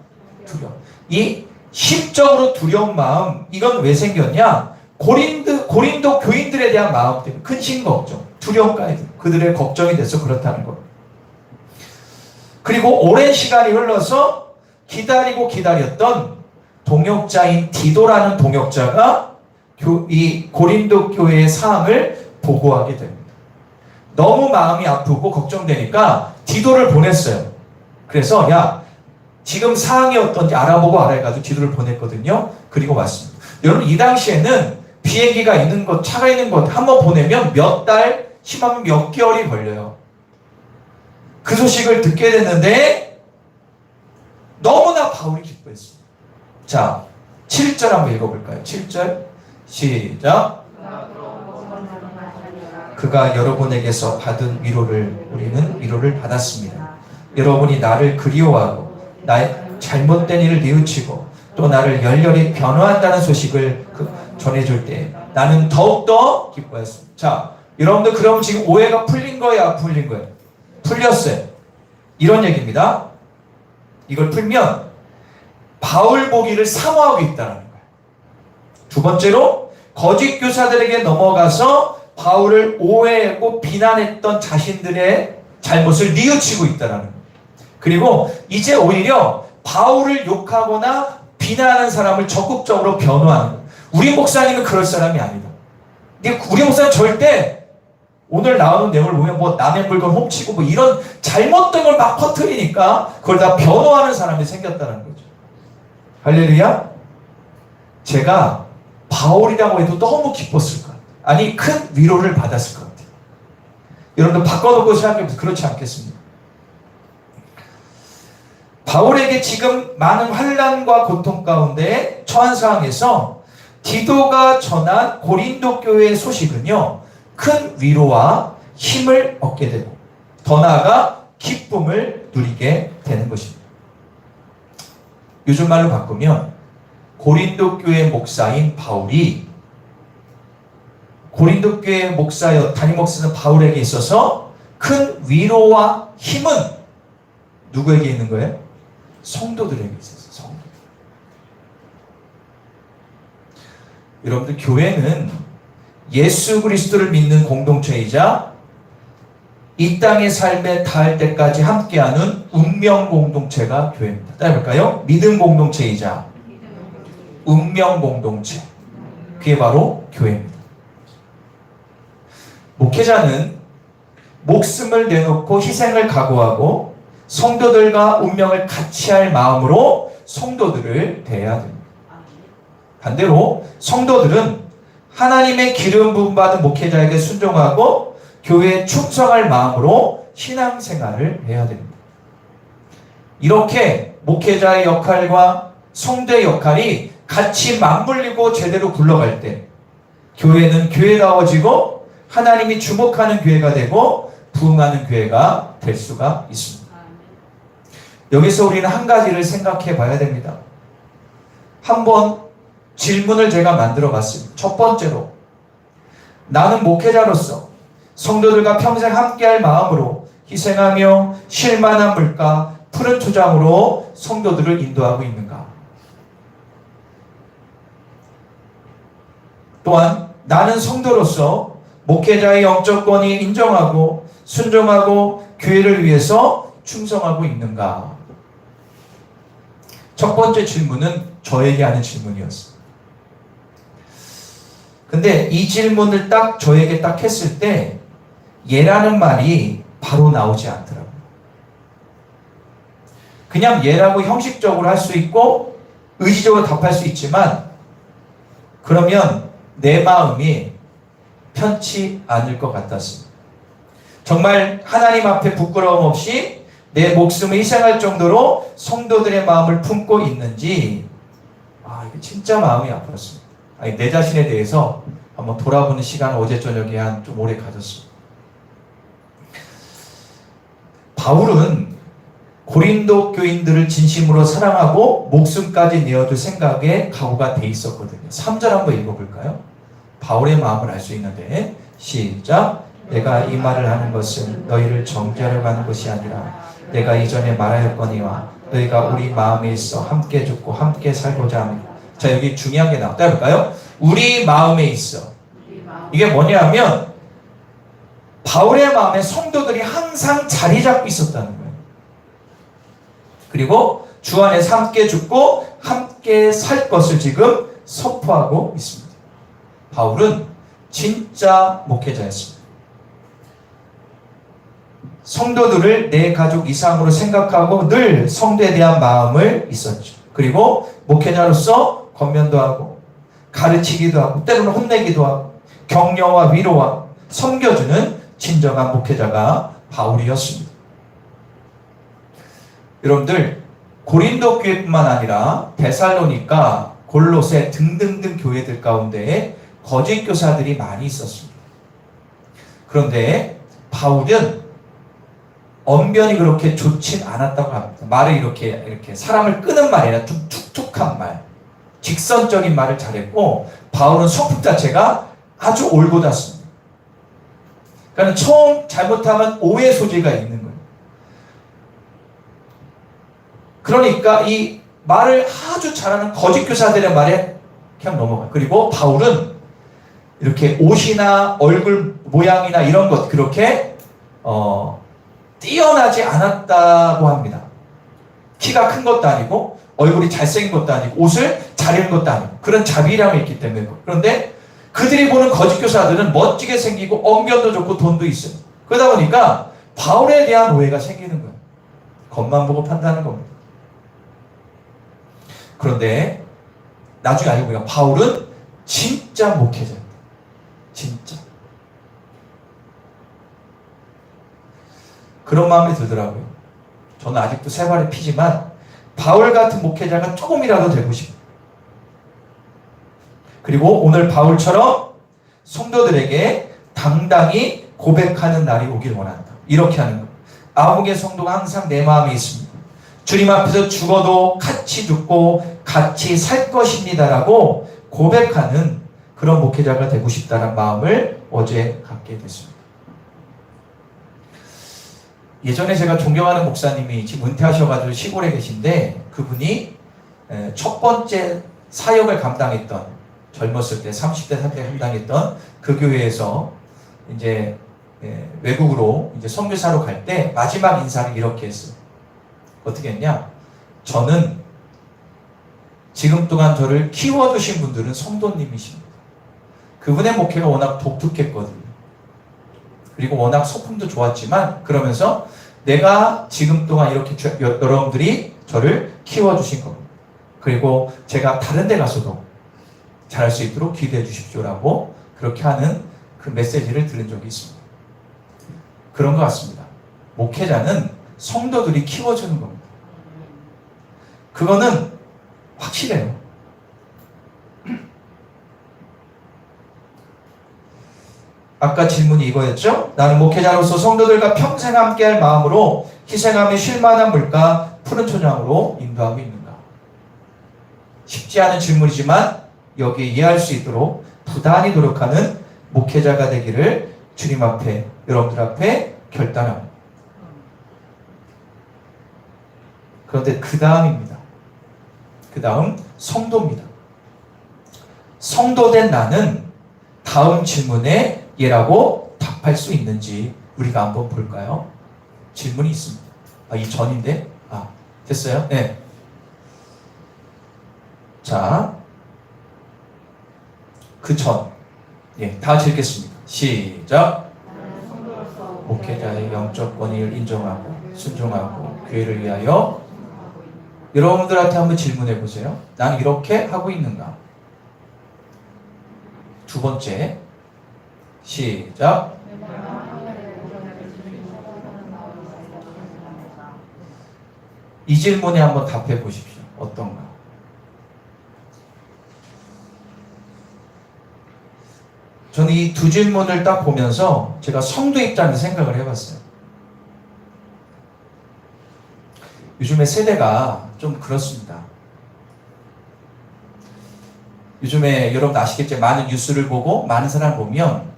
S1: 두려움. 이 심적으로 두려운 마음, 이건 왜 생겼냐? 고린도 교인들에 대한 마음 때문에 근심 걱정, 두려움까지 그들의 걱정이 돼서 그렇다는 거예요. 그리고 오랜 시간이 흘러서 기다리고 기다렸던 동역자인 디도라는 동역자가 이 고린도 교회의 상황을 보고하게 됩니다. 너무 마음이 아프고 걱정되니까 디도를 보냈어요. 그래서 야, 지금 상황이 어떤지 알아보고 알아가지고 디도를 보냈거든요. 그리고 왔습니다. 여러분, 이 당시에는 비행기가 있는 것, 차가 있는 것 한번 보내면 몇 달, 심하면 몇 개월이 걸려요. 그 소식을 듣게 됐는데 너무나 바울이 기뻐했습니다. 자, 7절 한번 읽어볼까요? 7절 시작. 그가 여러분에게서 받은 위로를 우리는 위로를 받았습니다. 여러분이 나를 그리워하고 나의 잘못된 일을 뉘우치고 또 나를 열렬히 변호한다는 소식을 전해줄 때 나는 더욱더 기뻐했습니다. 자, 여러분들 그럼 지금 오해가 풀린 거예요? 안 풀린 거예요? 풀렸어요. 이런 얘기입니다. 이걸 풀면 바울 보기를 사모하고 있다는 거예요. 두 번째로 거짓 교사들에게 넘어가서 바울을 오해하고 비난했던 자신들의 잘못을 뉘우치고 있다는 거예요. 그리고 이제 오히려 바울을 욕하거나 비난하는 사람을 적극적으로 변호하는 거예요. 우리 목사님은 그럴 사람이 아니다. 우리 목사님 절대 오늘 나오는 내용을 보면 뭐 남의 물건 훔치고 뭐 이런 잘못된 걸 막 퍼뜨리니까 그걸 다 변호하는 사람이 생겼다는 거죠. 할렐루야. 제가 바울이라고 해도 너무 기뻤을 것 같아요. 아니, 큰 위로를 받았을 것 같아요. 여러분들 바꿔놓고 생각해보세요. 그렇지 않겠습니까? 바울에게 지금 많은 환난과 고통 가운데 처한 상황에서 디도가 전한 고린도 교회의 소식은요, 큰 위로와 힘을 얻게 되고 더 나아가 기쁨을 누리게 되는 것입니다. 요즘 말로 바꾸면 고린도 교회 목사인 바울이 고린도 교회 담임 목사는 바울에게 있어서 큰 위로와 힘은 누구에게 있는 거예요? 성도들에게 있었어요. 성도. 여러분들, 교회는 예수 그리스도를 믿는 공동체이자 이 땅의 삶에 닿을 때까지 함께하는 운명 공동체가 교회입니다. 따라 해볼까요? 믿음 공동체이자 운명 공동체. 그게 바로 교회입니다. 목회자는 목숨을 내놓고 희생을 각오하고 성도들과 운명을 같이 할 마음으로 성도들을 대해야 됩니다. 반대로 성도들은 하나님의 기름 부음 받은 목회자에게 순종하고 교회에 충성할 마음으로 신앙생활을 해야 됩니다. 이렇게 목회자의 역할과 성도의 역할이 같이 맞물리고 제대로 굴러갈 때 교회는 교회다워지고 하나님이 주목하는 교회가 되고 부흥하는 교회가 될 수가 있습니다. 여기서 우리는 한 가지를 생각해 봐야 됩니다. 한번 질문을 제가 만들어 봤습니다. 첫 번째로, 나는 목회자로서 성도들과 평생 함께할 마음으로 희생하며 쉴만한 물가 푸른 초장으로 성도들을 인도하고 있는가? 또한 나는 성도로서 목회자의 영적 권위 인정하고 순종하고 교회를 위해서 충성하고 있는가? 첫 번째 질문은 저에게 하는 질문이었어요. 근데 이 질문을 딱 저에게 딱 했을 때 예라는 말이 바로 나오지 않더라고요. 그냥 예라고 형식적으로 할 수 있고 의지적으로 답할 수 있지만 그러면 내 마음이 편치 않을 것 같았습니다. 정말 하나님 앞에 부끄러움 없이 내 목숨을 희생할 정도로 성도들의 마음을 품고 있는지 이게 진짜 마음이 아팠습니다. 내 자신에 대해서 한번 돌아보는 시간을 어제 저녁에 한 좀 오래 가졌습니다. 바울은 고린도 교인들을 진심으로 사랑하고 목숨까지 내어줄 생각에 각오가 돼 있었거든요. 3절 한번 읽어볼까요? 바울의 마음을 알 수 있는데 시작. 내가 이 말을 하는 것은 너희를 정죄하려고 하는 것이 아니라 내가 이전에 말하였거니와 너희가 우리 마음에 있어 함께 죽고 함께 살고자 합니다. 자, 여기 중요한 게 나왔다 해볼까요? 우리 마음에 있어. 이게 뭐냐면 바울의 마음에 성도들이 항상 자리 잡고 있었다는 거예요. 그리고 주 안에서 함께 죽고 함께 살 것을 지금 선포하고 있습니다. 바울은 진짜 목회자였습니다. 성도들을 내 가족 이상으로 생각하고 늘 성도에 대한 마음을 있었죠. 그리고 목회자로서 권면도 하고 가르치기도 하고 때로는 혼내기도 하고 격려와 위로와 섬겨주는 진정한 목회자가 바울이었습니다. 여러분들 고린도 교회뿐만 아니라 데살로니가, 골로새 등등등 교회들 가운데 거짓 교사들이 많이 있었습니다. 그런데 바울은 언변이 그렇게 좋진 않았다고 합니다. 말을 이렇게 사람을 끄는 말이 아니라 좀 툭툭한 말, 직선적인 말을 잘했고 바울은 성품 자체가 아주 올곧았습니다. 그러니까 처음 잘못하면 오해 소지가 있는 거예요. 그러니까 이 말을 아주 잘하는 거짓 교사들의 말에 그냥 넘어가요. 그리고 바울은 이렇게 옷이나 얼굴 모양이나 이런 것 그렇게 뛰어나지 않았다고 합니다. 키가 큰 것도 아니고 얼굴이 잘생긴 것도 아니고 옷을 잘 입은 것도 아니고 그런 자비량이 있기 때문에. 그런데 그들이 보는 거짓 교사들은 멋지게 생기고 언변도 좋고 돈도 있어요. 그러다 보니까 바울에 대한 오해가 생기는 거예요. 겉만 보고 판단하는 겁니다. 그런데 나중에 알고 보니까 바울은 진짜 목회자입니다. 진짜. 그런 마음이 들더라고요. 저는 아직도 세 발의 피지만 바울 같은 목회자가 조금이라도 되고 싶어요. 그리고 오늘 바울처럼 성도들에게 당당히 고백하는 날이 오길 원한다. 이렇게 하는 거예요. 아무개 성도가 항상 내 마음에 있습니다. 주님 앞에서 죽어도 같이 죽고 같이 살 것입니다라고 고백하는 그런 목회자가 되고 싶다는 마음을 어제 갖게 됐습니다. 예전에 제가 존경하는 목사님이 지금 은퇴하셔가지고 시골에 계신데 그분이 첫 번째 사역을 감당했던 젊었을 때 30대 40대 감당했던 그 교회에서 이제 외국으로 이제 선교사로 갈 때 마지막 인사를 이렇게 했어요. 어떻게 했냐? 저는 지금 동안 저를 키워주신 분들은 성도님이십니다. 그분의 목회가 워낙 독특했거든요. 그리고 워낙 소품도 좋았지만 그러면서 내가 지금 동안 이렇게 여러분들이 저를 키워주신 겁니다. 그리고 제가 다른 데 가서도 잘할 수 있도록 기대해 주십시오라고 그렇게 하는 그 메시지를 들은 적이 있습니다. 그런 것 같습니다. 목회자는 성도들이 키워주는 겁니다. 그거는 확실해요. 아까 질문이 이거였죠? 나는 목회자로서 성도들과 평생 함께할 마음으로 희생하며 쉴만한 물가 푸른 초장으로 인도하고 있는가? 쉽지 않은 질문이지만 여기에 이해할 수 있도록 부단히 노력하는 목회자가 되기를 주님 앞에, 여러분들 앞에 결단합니다. 그런데 그 다음입니다. 그 다음 성도입니다. 성도된 나는 다음 질문에 예라고 답할 수 있는지 우리가 한번 볼까요? 질문이 있습니다. 이 전인데? 됐어요? 네. 자, 그 전. 다 같이 읽겠습니다. 시작. 목회자의 영적 권위를 인정하고 순종하고 교회를 위하여. 여러분들한테 한번 질문해 보세요. 난 이렇게 하고 있는가? 두 번째. 시작. 이 질문에 한번 답해 보십시오. 어떤가? 저는 이 두 질문을 딱 보면서 제가 성도 입장에서 생각을 해봤어요. 요즘에 세대가 좀 그렇습니다. 요즘에 여러분 아시겠지만 많은 뉴스를 보고 많은 사람을 보면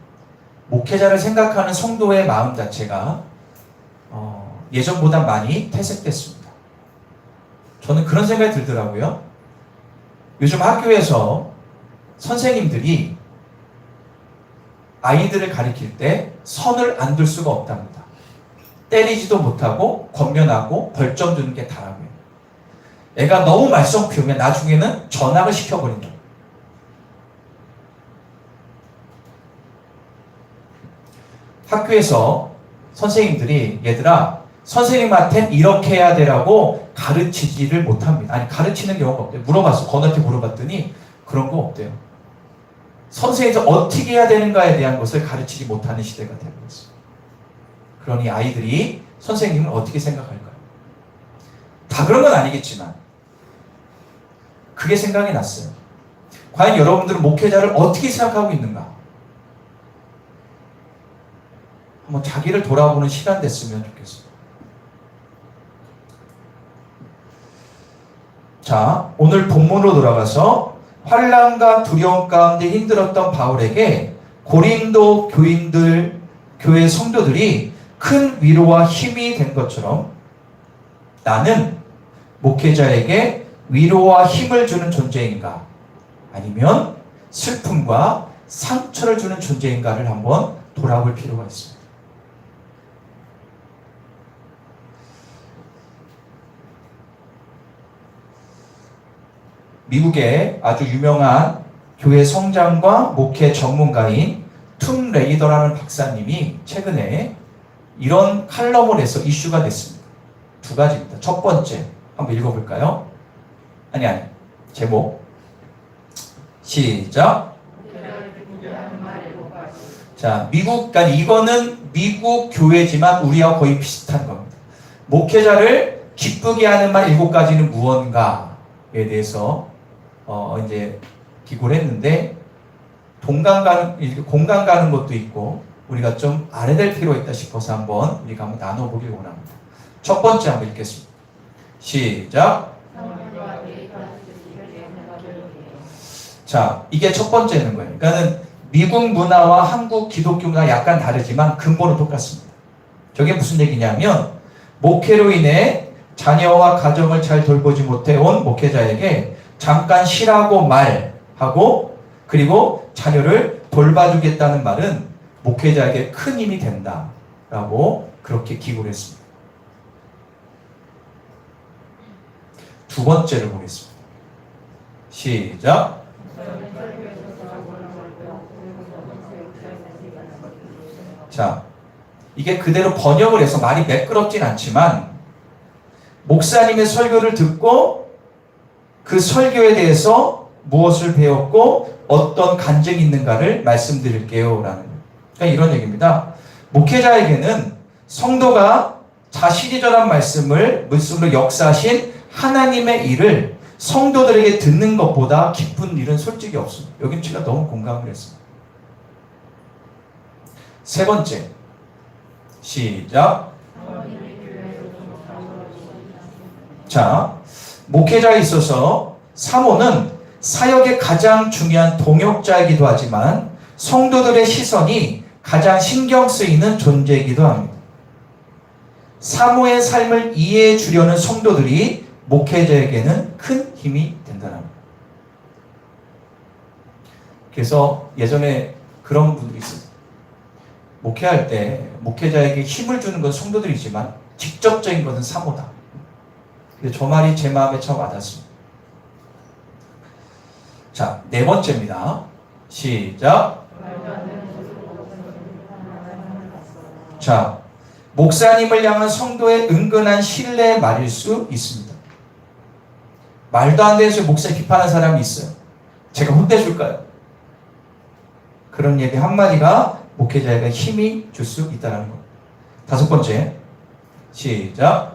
S1: 목회자를 생각하는 성도의 마음 자체가 예전보다 많이 퇴색됐습니다. 저는 그런 생각이 들더라고요. 요즘 학교에서 선생님들이 아이들을 가르칠 때 선을 안 둘 수가 없답니다. 때리지도 못하고 권면하고 벌점 주는 게 다라고요. 애가 너무 말썽 피우면 나중에는 전학을 시켜버린다. 학교에서 선생님들이 얘들아 선생님한테는 이렇게 해야 되라고 가르치지를 못합니다. 아니 가르치는 경우가 없대요. 물어봤어. 건우한테 물어봤더니 그런 거 없대요. 선생님이 어떻게 해야 되는가에 대한 것을 가르치지 못하는 시대가 되고 있어요. 그러니 아이들이 선생님을 어떻게 생각할까요? 다 그런 건 아니겠지만 그게 생각이 났어요. 과연 여러분들은 목회자를 어떻게 생각하고 있는가? 한번 자기를 돌아보는 시간 됐으면 좋겠어요. 자, 오늘 본문으로 돌아가서 환난과 두려움 가운데 힘들었던 바울에게 고린도 교회 성도들이 큰 위로와 힘이 된 것처럼 나는 목회자에게 위로와 힘을 주는 존재인가? 아니면 슬픔과 상처를 주는 존재인가를 한번 돌아볼 필요가 있습니다. 미국의 아주 유명한 교회 성장과 목회 전문가인 툼 레이더라는 박사님이 최근에 이런 칼럼을 해서 이슈가 됐습니다. 두 가지입니다. 첫 번째, 한번 읽어볼까요? 제목. 시작. 자, 그러니까 이거는 미국 교회지만 우리와 거의 비슷한 겁니다. 목회자를 기쁘게 하는 말 7가지는 무언가에 대해서 이제 기고를 했는데 공감 가는 것도 있고 우리가 좀 알아야 될 필요가 있다 싶어서 한번 우리가 한번 나눠보길 원합니다. 첫 번째 한번 읽겠습니다. 시작. 자, 이게 첫 번째는 거예요. 그러니까는 미국 문화와 한국 기독교 문화 약간 다르지만 근본은 똑같습니다. 저게 무슨 얘기냐면 목회로 인해 자녀와 가정을 잘 돌보지 못해 온 목회자에게 잠깐 쉬라고 말하고 그리고 자녀를 돌봐주겠다는 말은 목회자에게 큰 힘이 된다라고 그렇게 기고를 했습니다. 두 번째를 보겠습니다. 시작. 자, 이게 그대로 번역을 해서 말이 매끄럽진 않지만 목사님의 설교를 듣고 그 설교에 대해서 무엇을 배웠고 어떤 간증이 있는가를 말씀드릴게요 라는 그러니까 이런 얘기입니다. 목회자에게는 성도가 자신이 전한 말씀으로 역사하신 하나님의 일을 성도들에게 듣는 것보다 기쁜 일은 솔직히 없습니다. 여기는 제가 너무 공감을 했습니다. 세 번째, 시작. 자, 목회자에 있어서 사모는 사역의 가장 중요한 동역자이기도 하지만 성도들의 시선이 가장 신경 쓰이는 존재이기도 합니다. 사모의 삶을 이해해 주려는 성도들이 목회자에게는 큰 힘이 된다는 겁니다. 그래서 예전에 그런 분들이 있어요. 목회할 때 목회자에게 힘을 주는 건 성도들이지만 직접적인 것은 사모다. 그래서 저 말이 제 마음에 참 와닿습니다. 자, 네 번째입니다. 시작. 자, 목사님을 향한 성도의 은근한 신뢰의 말일 수 있습니다. 말도 안 되는 목사 비판하는 사람이 있어요. 제가 혼내줄까요? 그런 얘기 한마디가 목회자에게 힘이 줄 수 있다는 것. 다섯 번째. 시작.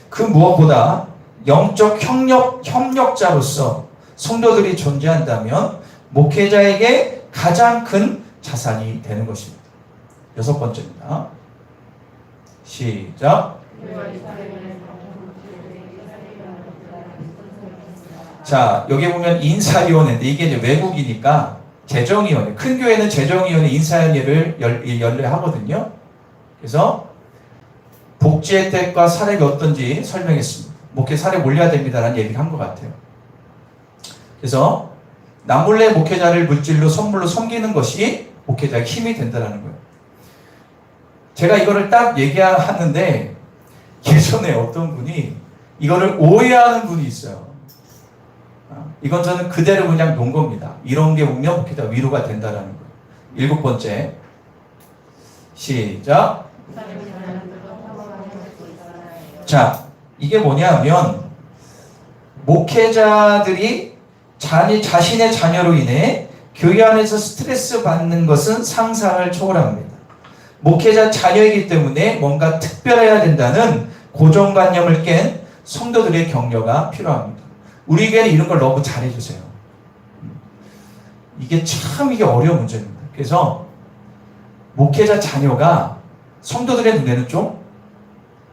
S1: 그 무엇보다 영적 협력자로서 성도들이 존재한다면 목회자에게 가장 큰 자산이 되는 것입니다. 여섯 번째입니다. 시작. 자, 여기 보면 인사위원회인데 이게 이제 외국이니까 재정위원회. 큰 교회는 재정위원회 인사위원회를 연례하거든요. 그래서 복지 혜택과 사례가 어떤지 설명했습니다. 목회 사례 올려야 됩니다라는 얘기를 한 것 같아요. 그래서 남몰래 목회자를 물질로 선물로 섬기는 것이 목회자의 힘이 된다는 거예요. 제가 이거를 딱 얘기하는데 예전에 어떤 분이 이거를 오해하는 분이 있어요. 이건 저는 그대로 그냥 놓은 겁니다. 이런 게 오면 목회자 위로가 된다는 거예요. 일곱 번째. 시작. 자, 이게 뭐냐면 목회자들이 자신의 자녀로 인해 교회 안에서 스트레스 받는 것은 상상을 초월합니다. 목회자 자녀이기 때문에 뭔가 특별해야 된다는 고정관념을 깬 성도들의 격려가 필요합니다. 우리 교회는 이런 걸 너무 잘해주세요. 이게 어려운 문제입니다. 그래서 목회자 자녀가 성도들의 눈에는 좀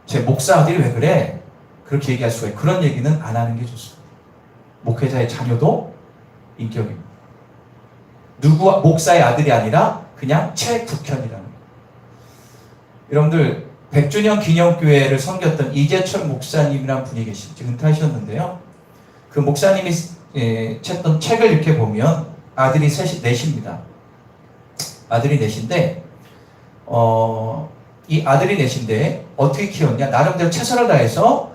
S1: 제 목사 아들이 왜 그래? 그렇게 얘기할 수가 있고 그런 얘기는 안 하는 게 좋습니다. 목회자의 자녀도 인격입니다. 목사의 아들이 아니라 그냥 최국현이라는 거예요. 여러분들 100주년 기념교회를 섬겼던 이재철 목사님이라는 분이 계시죠. 은퇴하셨는데요. 그 목사님이 쳤던 책을 이렇게 보면 아들이 넷입니다. 아들이 넷인데 이 아들이 넷인데 어떻게 키웠냐? 나름대로 최선을 다해서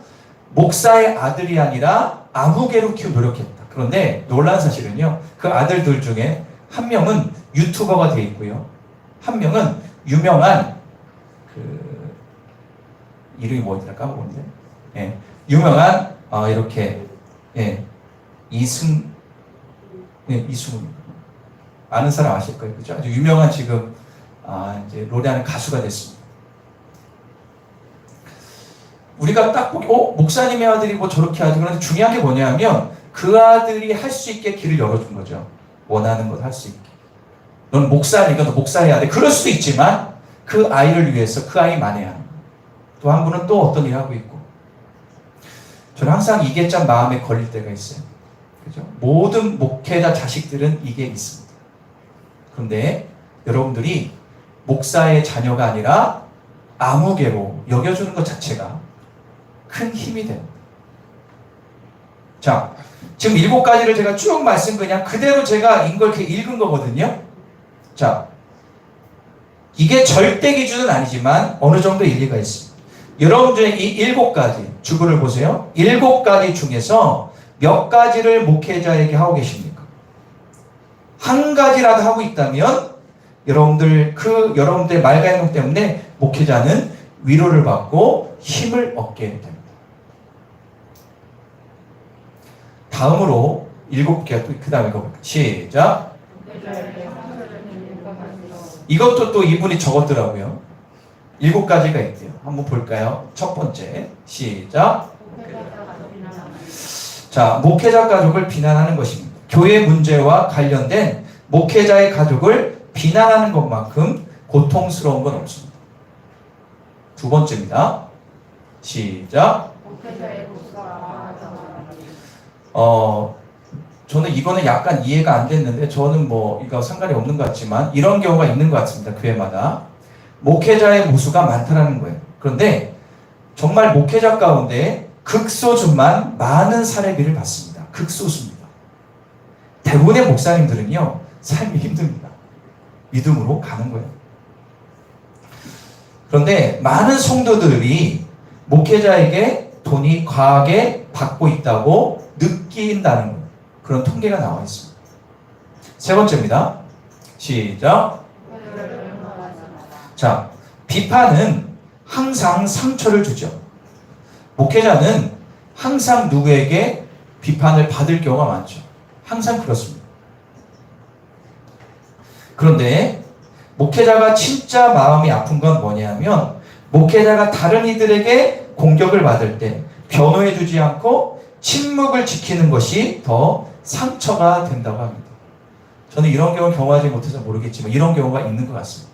S1: 목사의 아들이 아니라 아무개로 키우려 노력했다. 그런데 놀라운 사실은요. 그 아들들 중에 한 명은 유튜버가 돼 있고요. 한 명은 유명한 이름이 뭐였더라 까먹었는데. 예. 유명한 이렇게 이승훈 아는 사람 아실 거예요. 그죠? 아주 유명한 지금 이제 노래하는 가수가 됐습니다. 우리가 딱 보기, 목사님의 아들이 뭐 저렇게 하지. 그런데 중요한 게 뭐냐면 그 아들이 할 수 있게 길을 열어준 거죠. 원하는 것 할 수 있게. 넌 목사니까 너 목사의 아들. 그럴 수도 있지만 그 아이를 위해서 그 아이만해야 하는 거예요. 또 한 분은 또 어떤 일을 하고 있고. 저는 항상 이게 참 마음에 걸릴 때가 있어요. 그죠? 모든 목회자 자식들은 이게 있습니다. 그런데 여러분들이 목사의 자녀가 아니라 아무개로 여겨주는 것 자체가 큰 힘이 됩니다. 자, 지금 7가지를 제가 쭉 말씀 그냥 그대로 제가 이렇게 읽은 거거든요. 자, 이게 절대 기준은 아니지만 어느 정도 일리가 있습니다. 여러분 중에 이 7가지 주부를 보세요. 7가지 중에서 몇 가지를 목회자에게 하고 계십니까? 한 가지라도 하고 있다면 여러분들의 말과 행동 때문에 목회자는 위로를 받고 힘을 얻게 됩니다. 다음으로 7개 또 그 다음에 읽어볼게요. 시작. 이것도 또 이분이 적었더라고요. 7가지가 있대요. 한번 볼까요? 첫 번째. 시작. 자, 목회자 가족을 비난하는 것입니다. 교회 문제와 관련된 목회자의 가족을 비난하는 것만큼 고통스러운 건 없습니다. 두 번째입니다. 시작. 저는 이거는 약간 이해가 안 됐는데 저는 뭐 이거 상관이 없는 것 같지만 이런 경우가 있는 것 같습니다. 교회마다 목회자의 모수가 많다라는 거예요. 그런데 정말 목회자 가운데 극소수만 많은 사례비를 받습니다. 극소수입니다. 대부분의 목사님들은요 삶이 힘듭니다. 믿음으로 가는 거예요. 그런데 많은 성도들이 목회자에게 돈이 과하게 받고 있다고 느낀다는 거예요. 그런 통계가 나와 있습니다. 세 번째입니다. 시작. 자, 비판은 항상 상처를 주죠. 목회자는 항상 누구에게 비판을 받을 경우가 많죠. 항상 그렇습니다. 그런데 목회자가 진짜 마음이 아픈 건 뭐냐면 목회자가 다른 이들에게 공격을 받을 때 변호해주지 않고 침묵을 지키는 것이 더 상처가 된다고 합니다. 저는 이런 경우 경험하지 못해서 모르겠지만 이런 경우가 있는 것 같습니다.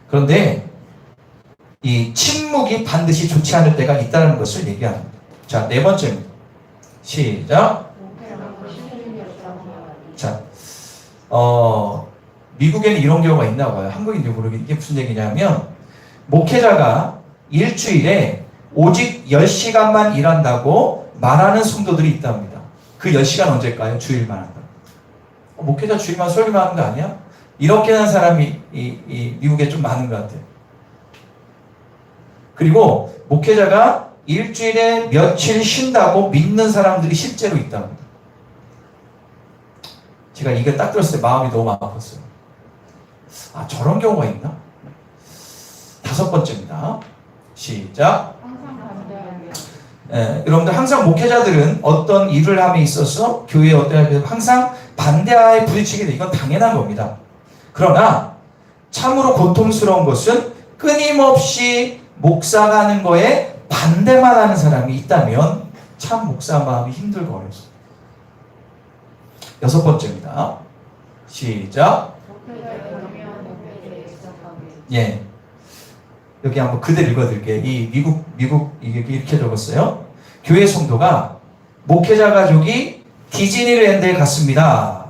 S1: 그런데 이 침묵이 반드시 좋지 않을 때가 있다는 것을 얘기합니다. 자, 네 번째입니다. 시작. 자, 미국에는 이런 경우가 있나 봐요. 한국인지 모르겠는데 이게 무슨 얘기냐면 목회자가 일주일에 오직 10시간만 일한다고 말하는 성도들이 있답니다. 그 10시간 언제일까요? 주일만 한다. 목회자 주일만 설교만 하는 거 아니야? 이렇게 하는 사람이 미국에 좀 많은 것 같아요. 그리고 목회자가 일주일에 며칠 쉰다고 믿는 사람들이 실제로 있답니다. 제가 이게 딱 들었을 때 마음이 너무 아팠어요. 아, 저런 경우가 있나? 다섯 번째입니다. 시작. 여러분들 항상 목회자들은 어떤 일을 함에 있어서 교회에 어떤 항상 반대하에 부딪히게 돼. 이건 당연한 겁니다. 그러나 참으로 고통스러운 것은 끊임없이 목사가 하는 거에 반대만 하는 사람이 있다면 참 목사 마음이 힘들고 어렵습니다. 여섯 번째입니다. 시작. 예. 여기 한번 그대로 읽어드릴게요. 이 미국 이게 이렇게 적었어요. 교회 성도가 목회자 가족이 디즈니랜드에 갔습니다.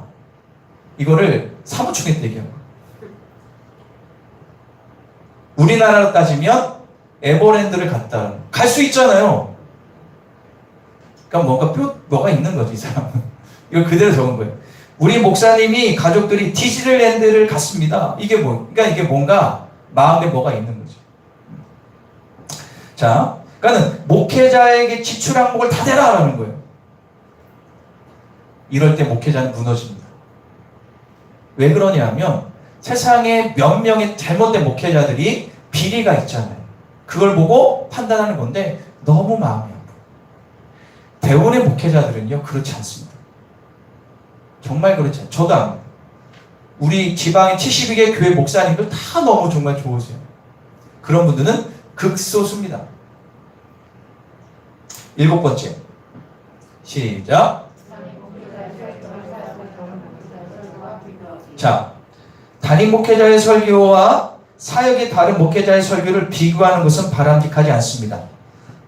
S1: 이거를 사무총회 때 얘기한 거예요. 우리나라로 따지면 에버랜드를 갔다. 갈 수 있잖아요. 그러니까 뭐가 있는 거지, 이 사람은. 이걸 그대로 적은 거예요. 우리 목사님이 가족들이 디즈니랜드를 갔습니다. 그러니까 이게 뭔가 마음에 뭐가 있는 거지. 자, 그러니까는 목회자에게 지출 항목을 다 대라라는 거예요. 이럴 때 목회자는 무너집니다. 왜 그러냐면 세상에 몇 명의 잘못된 목회자들이 비리가 있잖아요. 그걸 보고 판단하는 건데 너무 마음이 아파요. 대부분의 목회자들은요 그렇지 않습니다. 정말 그렇지 않아요. 저도 압니다. 우리 지방의 72개 교회 목사님들 다 너무 정말 좋으세요. 그런 분들은 극소수입니다. 일곱 번째. 시작. 자, 담임 목회자의 설교와 사역의 다른 목회자의 설교를 비교하는 것은 바람직하지 않습니다.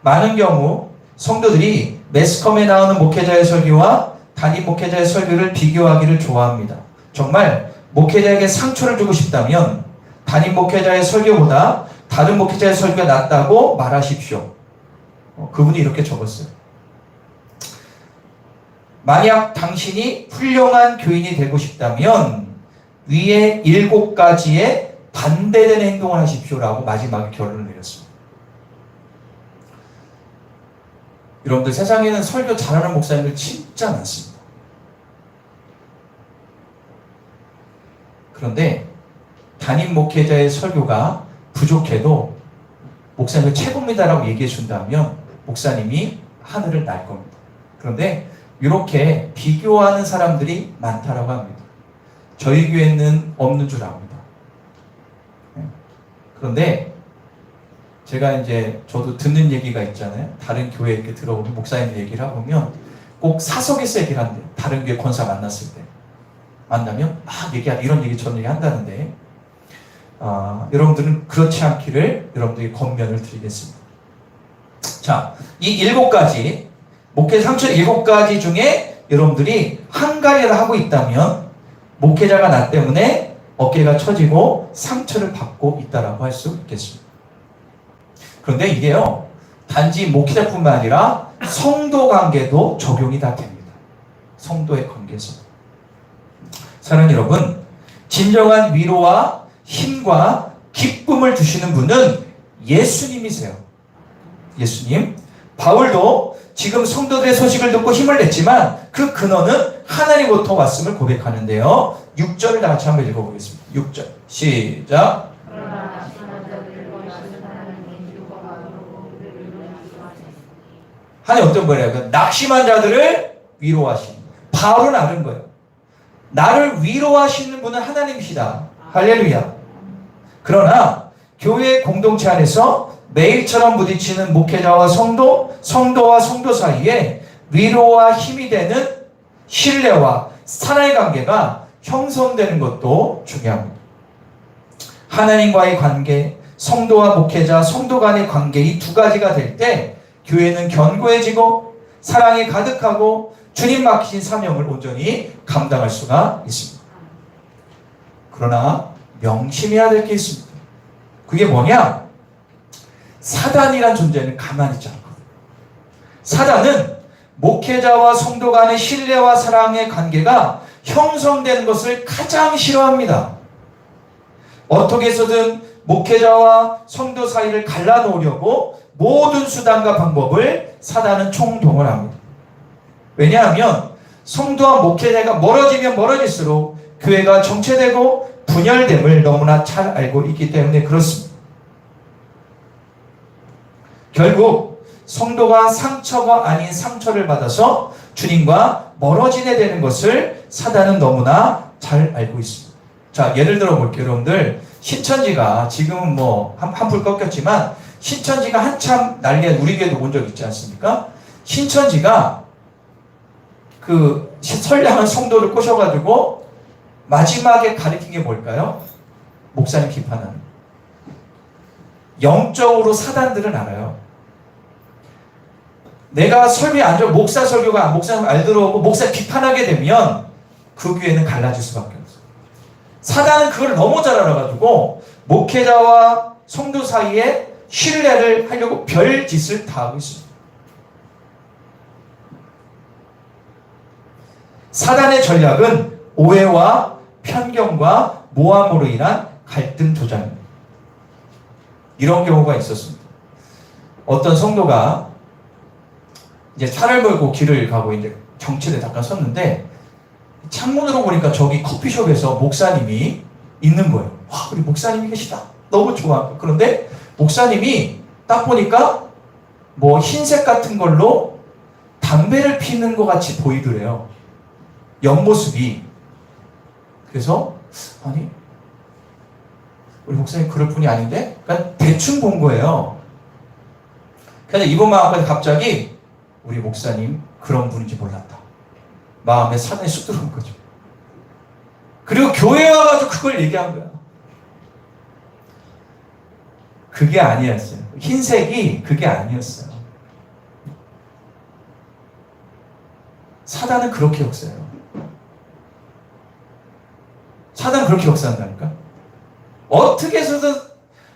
S1: 많은 경우 성도들이 매스컴에 나오는 목회자의 설교와 담임 목회자의 설교를 비교하기를 좋아합니다. 정말 목회자에게 상처를 주고 싶다면 담임 목회자의 설교보다 다른 목회자의 설교가 낫다고 말하십시오. 그분이 이렇게 적었어요. 만약 당신이 훌륭한 교인이 되고 싶다면 위에 7가지의 반대되는 행동을 하십시오라고 마지막에 결론을 내렸습니다. 여러분들 세상에는 설교 잘하는 목사님들 진짜 많습니다. 그런데 담임 목회자의 설교가 부족해도 목사님을 최고입니다라고 얘기해 준다면 목사님이 하늘을 날 겁니다. 그런데 이렇게 비교하는 사람들이 많다라고 합니다. 저희 교회는 없는 줄 압니다. 그런데 제가 이제 저도 듣는 얘기가 있잖아요. 다른 교회에 이렇게 들어오면 목사님 얘기를 하면 꼭 사석에서 얘기를 한대요. 다른 교회 권사 만났을 때 만나면 막 이런 얘기 저런 얘기 한다는데 여러분들은 그렇지 않기를 여러분들에게 권면을 드리겠습니다. 자, 이 7가지 목회 상처 7가지 중에 여러분들이 한가리를 하고 있다면 목회자가 나 때문에 어깨가 처지고 상처를 받고 있다라고 할 수 있겠습니다. 그런데 이게요, 단지 목회자뿐만 아니라 성도 관계도 적용이 다 됩니다. 성도의 관계에서. 사랑하는 여러분, 진정한 위로와 힘과 기쁨을 주시는 분은 예수님이세요. 예수님. 바울도 지금 성도들의 소식을 듣고 힘을 냈지만 그 근원은 하나님부터 왔음을 고백하는데요. 6절을 다 같이 한번 읽어보겠습니다. 6절 시작. 하나님 어떤 거예요? 낙심한 자들을 위로하시는. 바울은 아는 거예요. 나를 위로하시는 분은 하나님이시다. 할렐루야. 그러나 교회 공동체 안에서 매일처럼 부딪히는 목회자와 성도와 성도 사이에 위로와 힘이 되는 신뢰와 사랑의 관계가 형성되는 것도 중요합니다. 하나님과의 관계, 성도와 목회자, 성도 간의 관계, 이 두 가지가 될 때 교회는 견고해지고 사랑이 가득하고 주님 맡기신 사명을 온전히 감당할 수가 있습니다. 그러나 명심해야 될 게 있습니다. 그게 뭐냐? 사단이란 존재는 가만히 있지 않거든요. 사단은 목회자와 성도 간의 신뢰와 사랑의 관계가 형성되는 것을 가장 싫어합니다. 어떻게 해서든 목회자와 성도 사이를 갈라놓으려고 모든 수단과 방법을 사단은 총동원합니다. 왜냐하면 성도와 목회자가 멀어지면 멀어질수록 교회가 정체되고 분열됨을 너무나 잘 알고 있기 때문에 그렇습니다. 결국 성도가 상처가 아닌 상처를 받아서 주님과 멀어지게 되는 것을 사단은 너무나 잘 알고 있습니다. 자, 예를 들어 볼게요. 여러분들, 신천지가 지금은 뭐 한풀 꺾였지만 신천지가 한참 난리에 우리 교회도 온 적 있지 않습니까? 신천지가 그 선량한 성도를 꼬셔가지고 마지막에 가르친 게 뭘까요? 목사님 비판하는. 영적으로 사단들은 알아요. 내가 설교에 앉아 목사 설교가 목사님 알 들어오고 목사 비판하게 되면 그 교회는 갈라질 수밖에 없어요. 사단은 그걸 너무 잘 알아가지고 목회자와 성도 사이에 신뢰를 하려고 별짓을 다 하고 있습니다. 사단의 전략은 오해와 편견과 모함으로 인한 갈등 조장입니다. 이런 경우가 있었습니다. 어떤 성도가 이제 차를 몰고 길을 가고 이제 경치대 잠깐 섰는데 창문으로 보니까 저기 커피숍에서 목사님이 있는 거예요. 와, 우리 목사님이 계시다. 너무 좋아. 그런데 목사님이 딱 보니까 뭐 흰색 같은 걸로 담배를 피는 것 같이 보이더래요. 옆모습이. 그래서 아니 우리 목사님 그럴 분이 아닌데? 그러니까 대충 본 거예요. 그래서 이번 마음까지 갑자기 우리 목사님 그런 분인지 몰랐다. 마음에 사단이 쑥 들어온 거죠. 그리고 교회에 와가지고 그걸 얘기한 거야. 그게 아니었어요. 흰색이 그게 아니었어요. 사단은 그렇게 역사해요. 사단은 그렇게 역사한다니까. 어떻게 해서든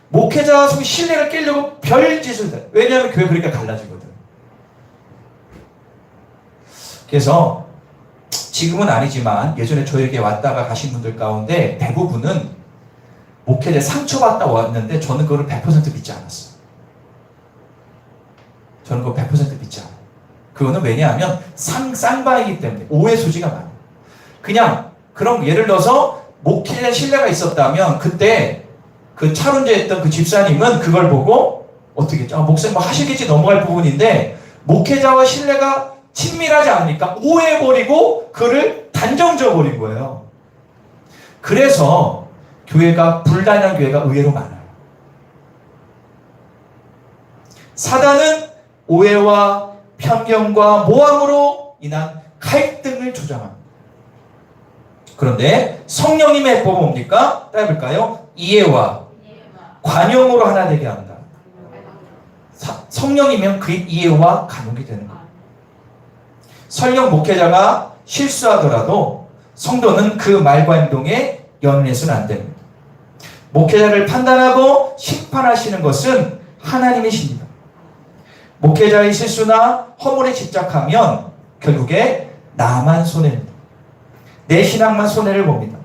S1: 목회자와 신뢰를 깨려고 별짓을 해. 왜냐하면 교회 그러니까 갈라지거든. 그래서 지금은 아니지만 예전에 저에게 왔다가 가신 분들 가운데 대부분은 목회자에 상처받다 왔는데 저는 그걸 100% 믿지 않았어요. 저는 그걸 100% 믿지 않아요. 그거는 왜냐하면 쌍방이기 때문에 오해 소지가 많아요. 그냥 그런 예를 들어서 목회자에 신뢰가 있었다면 그때 그 차론제했던 그 집사님은 그걸 보고 어떻게 했죠? 목사님 뭐 하시겠지 넘어갈 부분인데 목회자와 신뢰가 친밀하지 않으니까 오해해버리고 그를 단정져버린 거예요. 그래서 교회가 불단한 교회가 의외로 많아요. 사단은 오해와 편견과 모함으로 인한 갈등을 조장합니다. 그런데 성령님의 법은 뭡니까? 따라해볼까요? 이해와 관용으로 하나 되게 한다. 성령이면 그 이해와 관용이 되는 거예요. 설령 목회자가 실수하더라도 성도는 그 말과 행동에 연연해서는 안 됩니다. 목회자를 판단하고 심판하시는 것은 하나님이십니다. 목회자의 실수나 허물에 집착하면 결국에 나만 손해입니다. 내 신앙만 손해를 봅니다.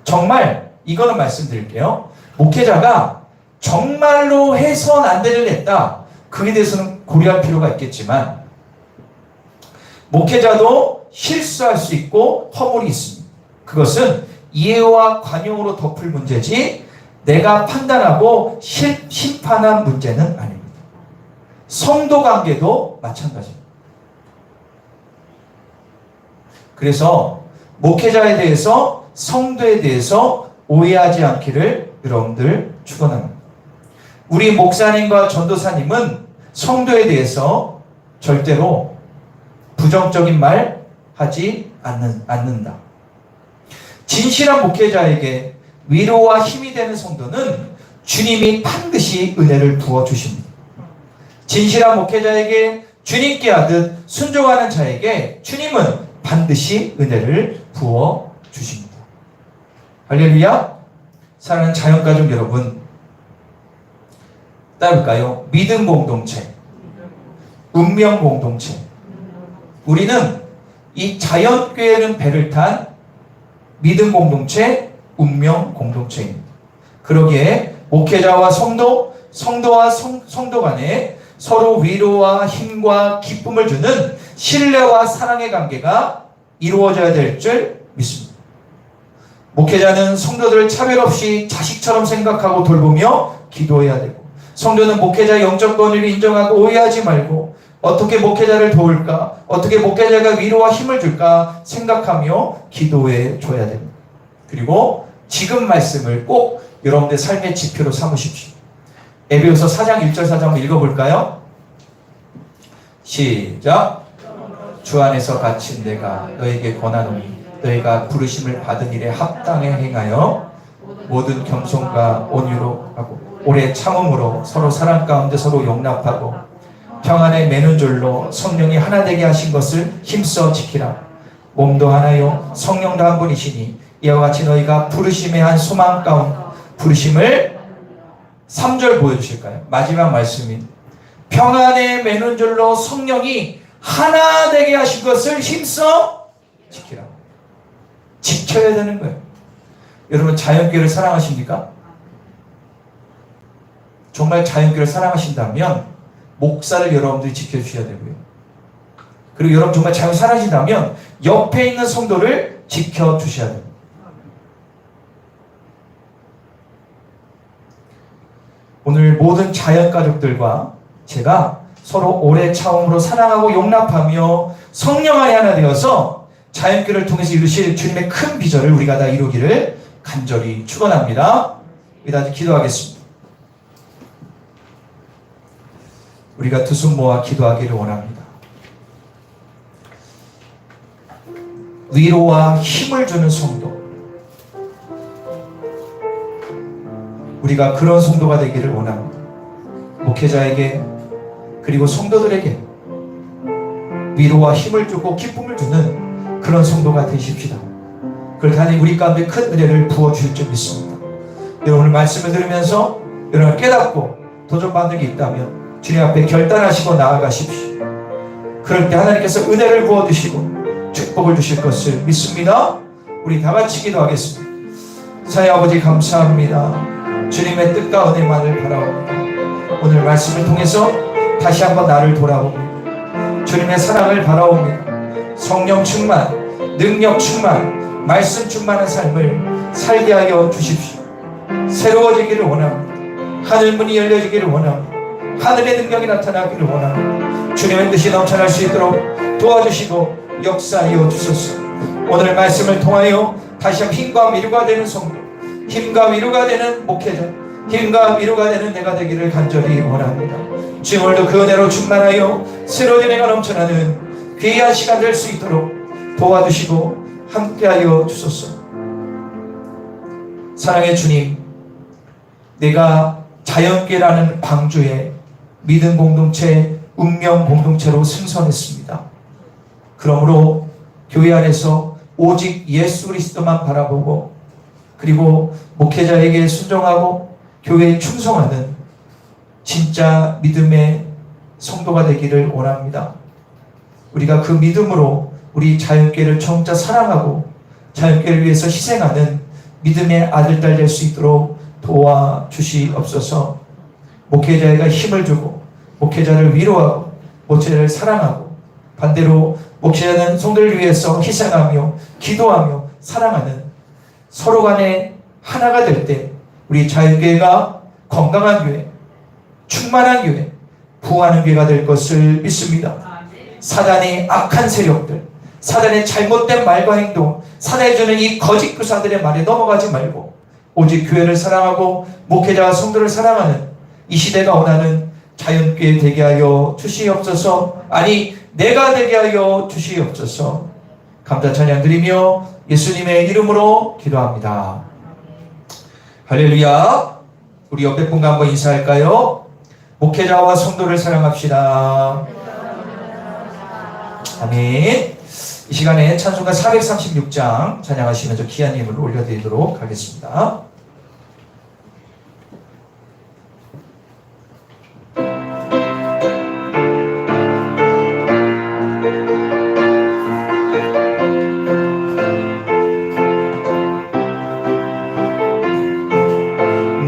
S1: 정말 이거는 말씀드릴게요. 목회자가 정말로 해선 안 될 일을 했다. 그에 대해서는 고려할 필요가 있겠지만 목회자도 실수할 수 있고 허물이 있습니다. 그것은 이해와 관용으로 덮을 문제지 내가 판단하고 심판한 문제는 아닙니다. 성도 관계도 마찬가지입니다. 그래서 목회자에 대해서 성도에 대해서 오해하지 않기를 여러분들 축원합니다. 우리 목사님과 전도사님은 성도에 대해서 절대로 부정적인 말 하지 않는다. 진실한 목회자에게 위로와 힘이 되는 성도는 주님이 반드시 은혜를 부어주십니다. 진실한 목회자에게 주님께 하듯 순종하는 자에게 주님은 반드시 은혜를 부어주십니다. 할렐루야. 사랑하는 자연가족 여러분, 따를까요? 믿음 공동체, 운명 공동체. 우리는 이 자연교회는 배를 탄 믿음 공동체, 운명 공동체입니다. 그러기에 목회자와 성도, 성도와 성도 간에 서로 위로와 힘과 기쁨을 주는 신뢰와 사랑의 관계가 이루어져야 될 줄 믿습니다. 목회자는 성도들을 차별 없이 자식처럼 생각하고 돌보며 기도해야 되고, 성도는 목회자의 영적 권위를 인정하고 오해하지 말고 어떻게 목회자를 도울까, 어떻게 목회자가 위로와 힘을 줄까 생각하며 기도해 줘야 됩니다. 그리고 지금 말씀을 꼭 여러분들 삶의 지표로 삼으십시오. 에베소서 4장 1절 4장 읽어볼까요? 시작. 주 안에서 갇힌 내가 너에게 권하노니 너희가 부르심을 받은 일에 합당히 행하여 모든 겸손과 온유로 하고 오래 참음으로 서로 사랑 가운데 서로 용납하고 평안에 매는 줄로 성령이 하나 되게 하신 것을 힘써 지키라. 몸도 하나요 성령도 한 분이시니 이와 같이 너희가 부르심의 한 소망 가운데 부르심을 3절 보여주실까요? 마지막 말씀이 평안에 매는 줄로 성령이 하나 되게 하신 것을 힘써 지키라. 지켜야 되는 거예요. 여러분 자연교회를 사랑하십니까? 정말 자연교회를 사랑하신다면 목사를 여러분들이 지켜주셔야 되고요. 그리고 여러분 정말 자연 사랑하신다면 옆에 있는 성도를 지켜주셔야 됩니다. 오늘 모든 자연가족들과 제가 서로 오래 참음으로 사랑하고 용납하며 성령 안에 하나 되어서 자연교회를 통해서 이루실 주님의 큰 비전을 우리가 다 이루기를 간절히 축원합니다. 이다지 기도하겠습니다. 우리가 두 손 모아 기도하기를 원합니다. 위로와 힘을 주는 성도, 우리가 그런 성도가 되기를 원합니다. 목회자에게 그리고 성도들에게 위로와 힘을 주고 기쁨을 주는 그런 성도가 되십시다. 그렇게 하나님 우리 가운데 큰 은혜를 부어주실 줄 믿습니다. 여러분 오늘 말씀을 들으면서 여러분 깨닫고 도전받는 게 있다면 주님 앞에 결단하시고 나아가십시오. 그럴 때 하나님께서 은혜를 부어주시고 축복을 주실 것을 믿습니다. 우리 다 같이 기도하겠습니다. 사회 아버지 감사합니다. 주님의 뜻과 은혜만을 바라옵니다. 오늘 말씀을 통해서 다시 한번 나를 돌아옵니다. 주님의 사랑을 바라옵니다. 성령 충만, 능력 충만, 말씀 충만한 삶을 살게 하여 주십시오. 새로워지기를 원합니다. 하늘문이 열려지기를 원합니다. 하늘의 능력이 나타나기를 원합니다. 주님의 뜻이 넘쳐날 수 있도록 도와주시고 역사하여 주소서. 오늘 말씀을 통하여 다시 한번 힘과 위로가 되는 성도, 힘과 위로가 되는 목회자, 힘과 위로가 되는 내가 되기를 간절히 원합니다. 주님 오늘도 그 은혜로 충만하여 새로운 은혜가 넘쳐나는 귀한 시간 될 수 있도록 도와주시고 함께하여 주소서. 사랑의 주님, 내가 자연계라는 방주에 믿음 공동체, 운명 공동체로 승선했습니다. 그러므로 교회 안에서 오직 예수 그리스도만 바라보고 그리고 목회자에게 순종하고 교회에 충성하는 진짜 믿음의 성도가 되기를 원합니다. 우리가 그 믿음으로 우리 자연교회를 정자 사랑하고 자연교회를 위해서 희생하는 믿음의 아들, 딸 될 수 있도록 도와주시옵소서. 목회자에게 힘을 주고 목회자를 위로하고 목회자를 사랑하고 반대로 목회자는 성도를 위해서 희생하며 기도하며 사랑하는 서로 간에 하나가 될 때 우리 자연교회가 건강한 교회, 충만한 교회, 부흥하는 교회가 될 것을 믿습니다. 사단의 악한 세력들, 사단의 잘못된 말과 행동, 사단이 주는 이 거짓 교사들의 말에 넘어가지 말고 오직 교회를 사랑하고 목회자와 성도를 사랑하는 이 시대가 원하는 자연교회 되게 하여 주시옵소서. 아니 내가 되게 하여 주시옵소서. 감사 찬양 드리며 예수님의 이름으로 기도합니다. 할렐루야. 우리 옆에 분과 한번 인사할까요? 목회자와 성도를 사랑합시다. 아멘. 이 시간에 찬송가 436장 찬양하시면서 귀한 예물을 올려드리도록 하겠습니다.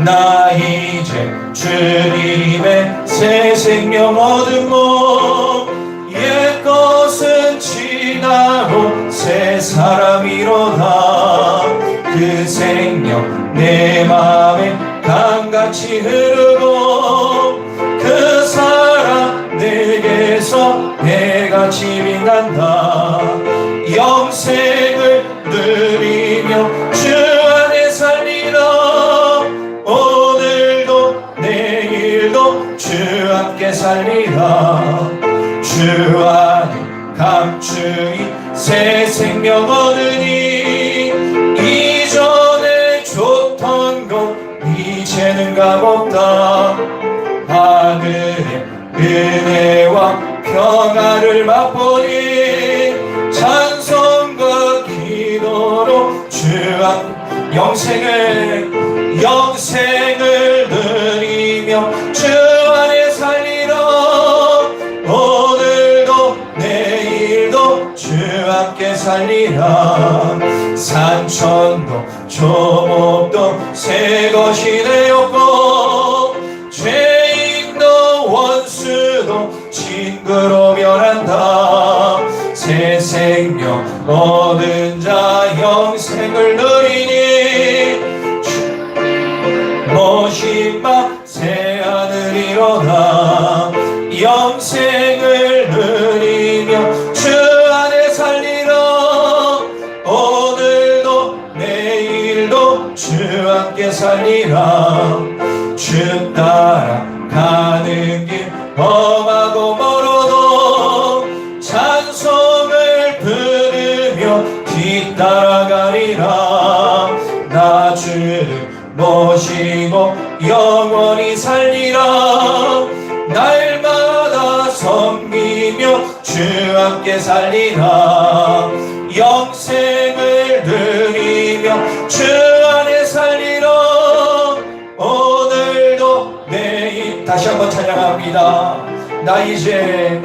S1: 나 이제 주님의 새 생명 얻으고 옛 것은 지나고 새 사람이로다. 그 생명 내 맘에 강같이 흐르고 그 사랑 내게서 해같이 빛난다. 영생을 누리며 주 안에 살리라. 오늘도 내일도 주 함께 살리라. 주 안에 감추이 새 생명 얻으니 이전에 좋던 것 이제는 값없다. 하늘의 은혜와 평화를 맛보니 찬송과 기도로 주 안 영생을 누리며 주 안에 살리라. 오늘도 내일도 주 함께 살리라. 산천도 조목도 새 것이 되었고 죄인도 원수도 친구로 변한다. 새 생명 얻은 자 영생을 누리니 모심마 새 하늘이로다. 영생을 누리며 주 안에 살리라. 오늘도 내일도 주 함께 살리라. 주 따라 가는 길 험하고 멀어도 찬송을 부르며 뒤따라가리라. 나 주를 모시고 영원히 살리라. 날마다 섬기며 주 함께 살리라. 영생을 누리며 주 안에 살리라. 오늘도 내일 다시 한번 찬양합니다. 나 이제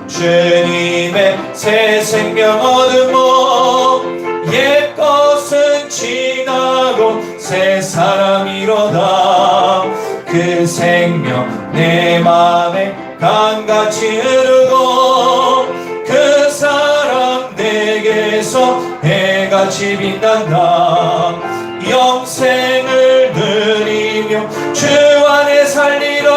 S1: 주님의 새 생명 얻으모 옛 것은 지나고 새 사람이로다. 그 생명 내 맘에 강같이 흐르고 그 사랑 내게서 해같이 빛난다. 영생을 누리며 주 안에 살리라.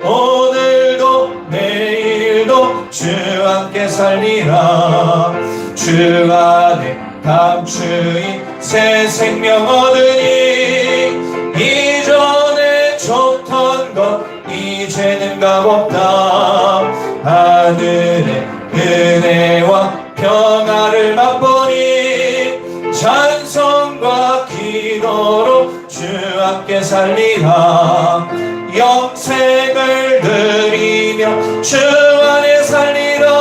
S1: 오늘도 내일도 주 함께 살리라. 주 안에 감추인 새 생명 얻으니 이전에 좋던 것 이제는 값없다. 하늘의 은혜와 평화를 맛보니 찬송과 기도로 주 함께 살리라. 영생을 누리며 주 안에 살리라.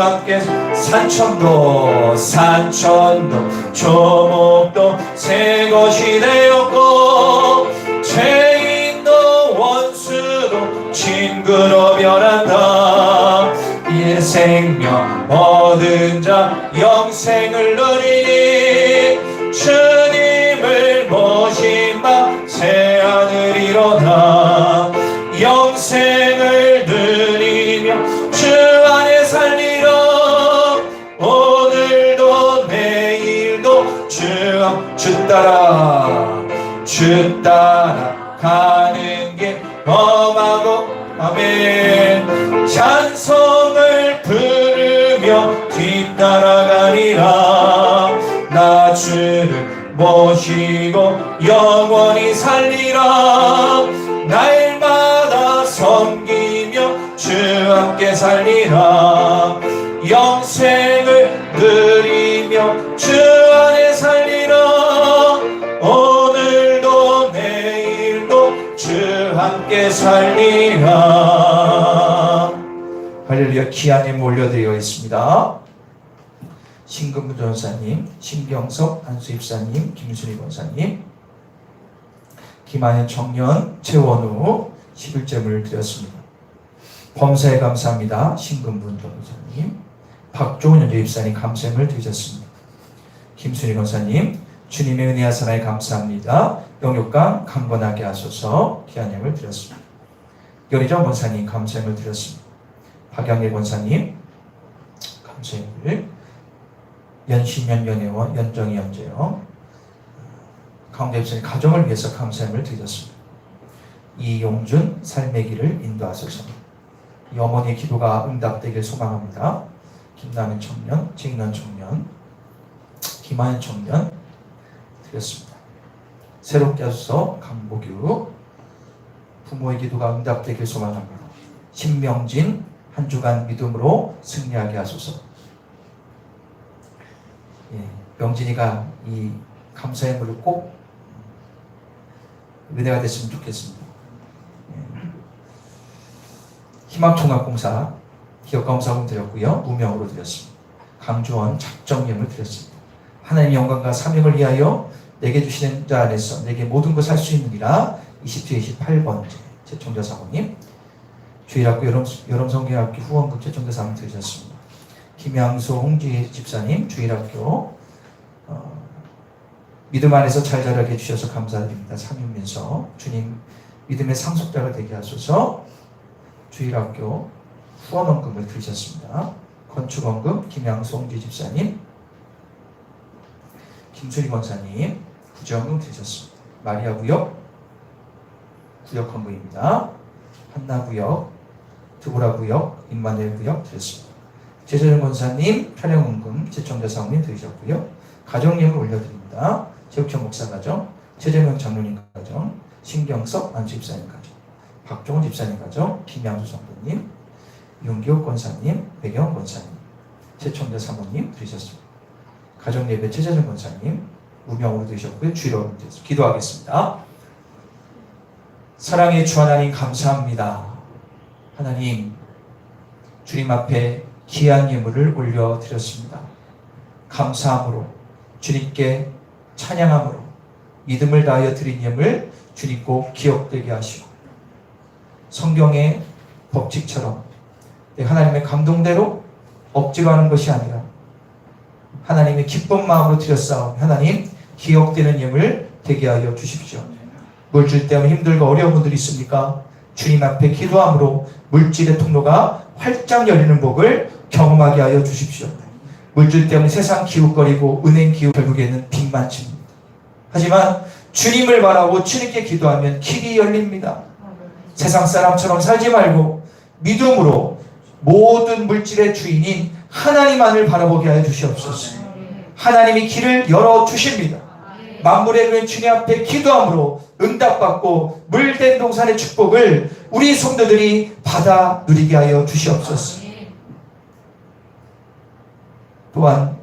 S1: 함께 산천도 조목도 새 것이 되었고 죄인도 원수도 친구로 변한다. 이에 생명 얻은 자 영생을 누리니 주님을 모신 바 새 하늘이로다. 영생을 누리며 주 안에 살리라. 오늘도 내일도 주 따라 가는 길 험하고 아멘. 찬송을 부르며 뒤따라가리라. 나 주를 모시고 영원히 살리라. 날마다 섬기며 주 함께 살리라. 영생을 누리며 주 안에 살리라. 오늘도 내일도 주 함께 살리라. 할렐루야. 기한에 몰려드리고 있습니다. 신금부 전사님, 신경석 안수입사님, 김순희 권사님, 김한현 청년, 최원우 11점을 드렸습니다. 범사에 감사합니다. 신금부 전사님, 박종훈 연주입사님 감사함을 드리셨습니다. 김순희 권사님, 주님의 은혜 하사나에 감사합니다. 영육강 강건하게 하소서 기한형을 드렸습니다. 연희정 권사님 감사함을 드렸습니다. 박양일 권사님 감사함을, 연신연 연혜원 연정희 연재영 가운데 입사님 가정을 위해서 감사함을 드렸습니다. 이용준 삶의 길을 인도하소서. 이 어머니의 기도가 응답되길 소망합니다. 김남현 청년, 진년 청년, 김하연 청년 드렸습니다. 새롭게 하소서 강보규 부모의 기도가 응답되길 소망합니다. 신명진 한 주간 믿음으로 승리하게 하소서. 명진이가 이 감사의 물을 꼭 은혜가 됐으면 좋겠습니다. 희망총학공사 기업감사금 드렸고요. 무명으로 드렸습니다. 강주원 작정님을 드렸습니다. 하나님의 영광과 사명을 위하여 내게 주시는 자 안에서 내게 모든 것을 할 수 있느니라. 20주 28번째 최청자 사모님, 주일학교 여름성경학교 후원금 최청자 사모님 드리셨습니다. 김양수 홍지 집사님, 주일학교 믿음 안에서 잘 자라게 해주셔서 감사드립니다. 삼윤민서 주님 믿음의 상속자가 되게 하소서. 주일학교 후원원금을 드리셨습니다. 건축원금 김양수 홍지 집사님, 김수리 권사님 구제원금 드리셨습니다. 마리아구역 구역헌금입니다. 한나구역, 드보라구역, 임마누엘구역 드렸습니다. 제자정 권사님 촬영원금 제청자 사모님 드리셨고요. 가정예물 올려드립니다. 제육청 목사 가정, 최재명 장로님 가정, 신경석 안수 집사님 가정, 박종훈 집사님 가정, 김양수 성도님, 윤기옥 권사님, 배경 권사님, 최청자 사모님 드리셨습니다. 가정예배 최재정 권사님 무명으로 드리셨고요. 주일로 드렸습니다. 기도하겠습니다. 사랑의 주 하나님 감사합니다. 하나님 주님 앞에 귀한 예물을 올려드렸습니다. 감사함으로 주님께 찬양함으로 믿음을 다하여 드린 예물 주님 꼭 기억되게 하시고 성경의 법칙처럼 하나님의 감동대로 억지로 하는 것이 아니라 하나님의 기쁜 마음으로 드렸사오니 하나님 기억되는 예물 되게 하여 주십시오. 물질 때문에 힘들고 어려운 분들이 있습니까? 주님 앞에 기도함으로 물질의 통로가 활짝 열리는 복을 경험하게 하여 주십시오. 물질 때문에 세상 기웃거리고 은행 기웃 결국에는 빚만 집니다. 하지만 주님을 바라고 주님께 기도하면 길이 열립니다. 세상 사람처럼 살지 말고 믿음으로 모든 물질의 주인인 하나님만을 바라보게 하여 주시옵소서. 하나님이 길을 열어주십니다. 만물의 그 주님 앞에 기도함으로 응답받고 물된 동산의 축복을 우리 성도들이 받아 누리게 하여 주시옵소서. 또한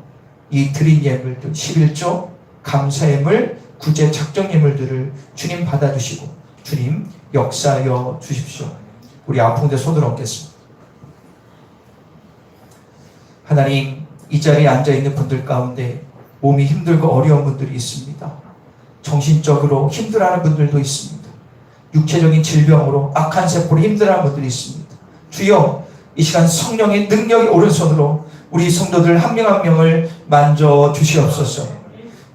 S1: 이 드린 예물들 11조 감사예물 구제 작정 예물들을 주님 받아주시고 주님 역사하여 주십시오. 우리 아픈 데 손을 얹겠습니다. 하나님, 이 자리에 앉아있는 분들 가운데 몸이 힘들고 어려운 분들이 있습니다. 정신적으로 힘들어하는 분들도 있습니다. 육체적인 질병으로 악한 세포로 힘들어하는 분들이 있습니다. 주여, 이 시간 성령의 능력이 오른손으로 우리 성도들 한 명 한 명을 만져 주시옵소서.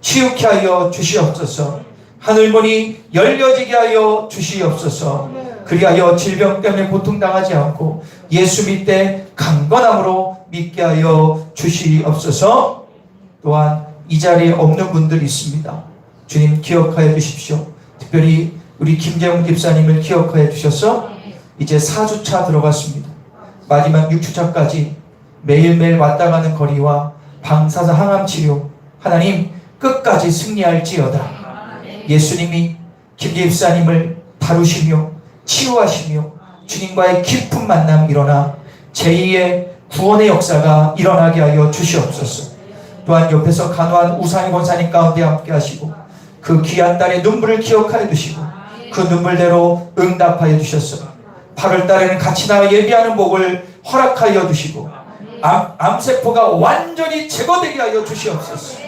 S1: 치유케 하여 주시옵소서. 하늘문이 열려지게 하여 주시옵소서. 그리하여 질병 때문에 고통당하지 않고 예수 믿되 강건함으로 믿게 하여 주시옵소서. 또한 이 자리에 없는 분들이 있습니다. 주님 기억하여 주십시오. 특별히 우리 김재웅 집사님을 기억하여 주셔서 이제 4주차 들어갔습니다. 마지막 6주차까지 매일매일 왔다 가는 거리와 방사선 항암 치료, 하나님 끝까지 승리할지어다. 예수님이 김 집사님을 다루시며 치유하시며 주님과의 깊은 만남이 일어나 제2의 구원의 역사가 일어나게 하여 주시옵소서. 또한 옆에서 간호한 우상희 권사님 가운데 함께 하시고 그 귀한 딸의 눈물을 기억하여 주시고 그 눈물대로 응답하여 주셨어. 8월 달에는 같이 나와 예비하는 복을 허락하여 주시고 암세포가 완전히 제거되게 하여 주시옵소서.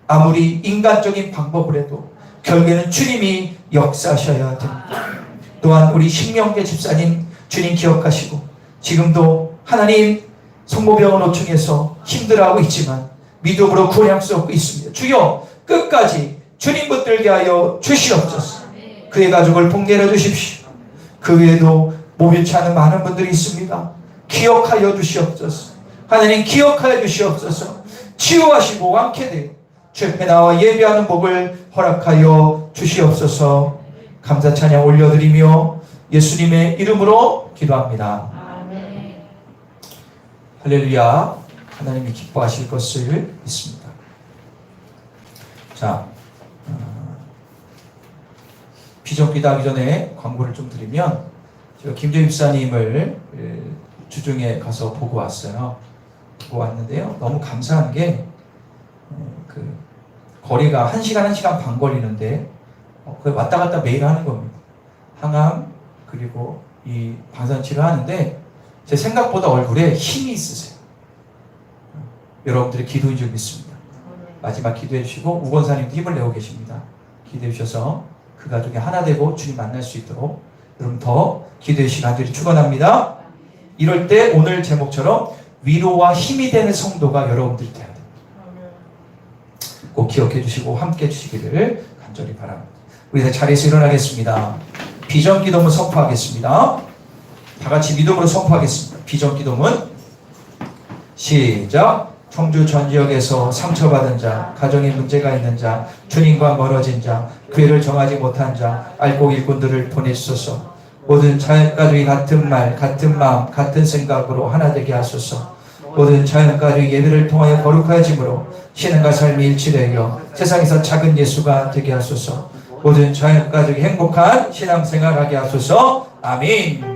S1: 아무리 인간적인 방법을 해도 결국에는 주님이 역사하셔야 됩니다. 또한 우리 신명계 집사님 주님 기억하시고 지금도 하나님 성모병원 5층에서 힘들어하고 있지만 믿음으로 구원 약속 있습니다. 주여 끝까지 주님 붙들게 하여 주시옵소서. 그의 가족을 복내려 주십시오. 그 외에도 모일치 않은 많은 분들이 있습니다. 기억하여 주시옵소서. 하나님 기억하여 주시옵소서. 치유하시고 완쾌되어 주 앞에 나와 예배하는 복을 허락하여 주시옵소서. 감사 찬양 올려드리며 예수님의 이름으로 기도합니다.
S2: 아멘.
S1: 할렐루야. 하나님이 기뻐하실 것을 믿습니다. 자, 비전기도 하기 전에 광고를 좀 드리면 제가 김재 집사님을 주중에 가서 보고 왔어요. 보고 왔는데요. 너무 감사한 게 그 거리가 1시간, 1시간 반 걸리는데 왔다 갔다 매일 하는 겁니다. 항암 그리고 이 방사선 치료하는데 제 생각보다 얼굴에 힘이 있으세요. 여러분들의 기도인 줄 믿습니다. 마지막 기도해 주시고 우건사님도 힘을 내고 계십니다. 기도해 주셔서 그 가족이 하나 되고 주님 만날 수 있도록 여러분 더 기도의 시간들이 축원합니다. 이럴 때 오늘 제목처럼 위로와 힘이 되는 성도가 여러분들이 돼야 됩니다. 꼭 기억해 주시고 함께 해 주시기를 간절히 바랍니다. 우리 다 자리에서 일어나겠습니다. 비전기도문 선포하겠습니다. 다 같이 믿음으로 선포하겠습니다. 비전기도문 시작. 청주 전 지역에서 상처받은 자, 가정에 문제가 있는 자, 주님과 멀어진 자, 교회를 정하지 못한 자, 알고 일꾼들을 보내주소서. 모든 자연가족이 같은 말, 같은 마음, 같은 생각으로 하나 되게 하소서. 모든 자연가족이 예배를 통하여 거룩하여짐으로 신앙과 삶이 일치되어 세상에서 작은 예수가 되게 하소서. 모든 자연가족이 행복한 신앙생활하게 하소서. 아멘.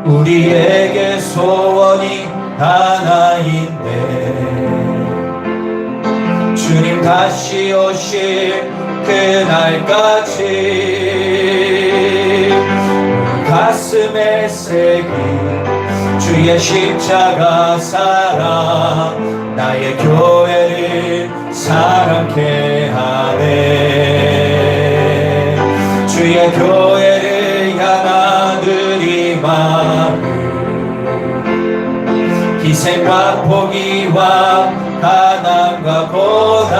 S1: 우리에게 소원이 하나인데 주님 다시 오실 그날까지 가슴에 새긴 주의 십자가 사랑 나의 교회를 사랑케 하네. 주의 교회를 향한 우리 마음 희생과 포기와 가난과 고난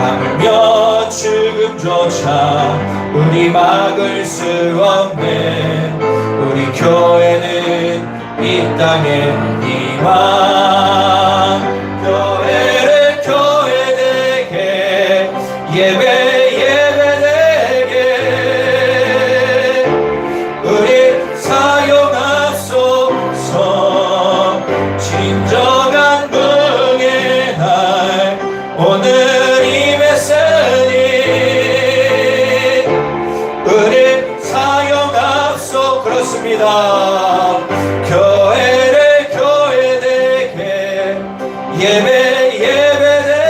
S1: 하물며 죽음조차 우리 막을 수 없네. 우리 교회는 이 땅의 희망. 교회를 교회되게 예배 진정한 응의 날 오늘이 메시지 우리 사역 앞서 그렇습니다. 교회를 교회되게 예배되게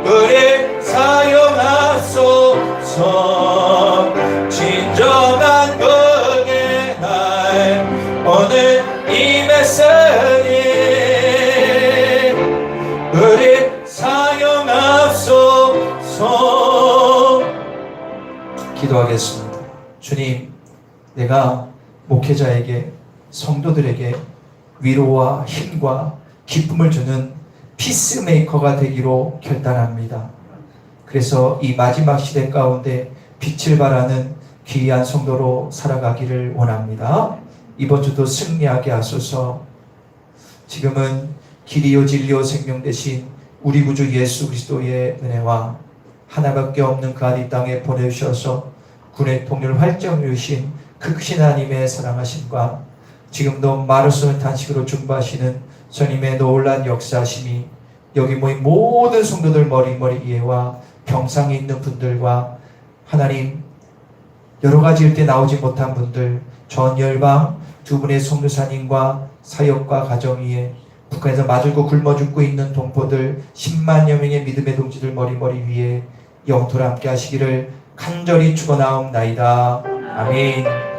S1: 우리 사용하소서. 진정한 그의 날 오늘 임했으니 우리 사용하소서. 기도하겠습니다. 주님, 내가 목회자에게, 성도들에게 위로와 힘과 기쁨을 주는 피스메이커가 되기로 결단합니다. 그래서 이 마지막 시대 가운데 빛을 발하는 귀한 성도로 살아가기를 원합니다. 이번 주도 승리하게 하소서. 지금은 길이요 진리요 생명 되신 우리 구주 예수 그리스도의 은혜와 하나밖에 없는 그 아들 땅에 보내주셔서 군의 통일을 활짝 누리신 그 크신 하나님의 사랑하심과 지금도 말을 쓰는 탄식으로 중보하시는 주님의 놀란 역사하심이 여기 모인 모든 성도들 머리 위에와 병상에 있는 분들과 하나님 여러 가지 일 때 나오지 못한 분들, 전 열방 두 분의 성교사님과 사역과 가정 위에 북한에서 맞을고 굶어 죽고 있는 동포들 10만여 명의 믿음의 동지들 머리 위에 영토로 함께 하시기를 간절히 축원하옵나이다. 아멘.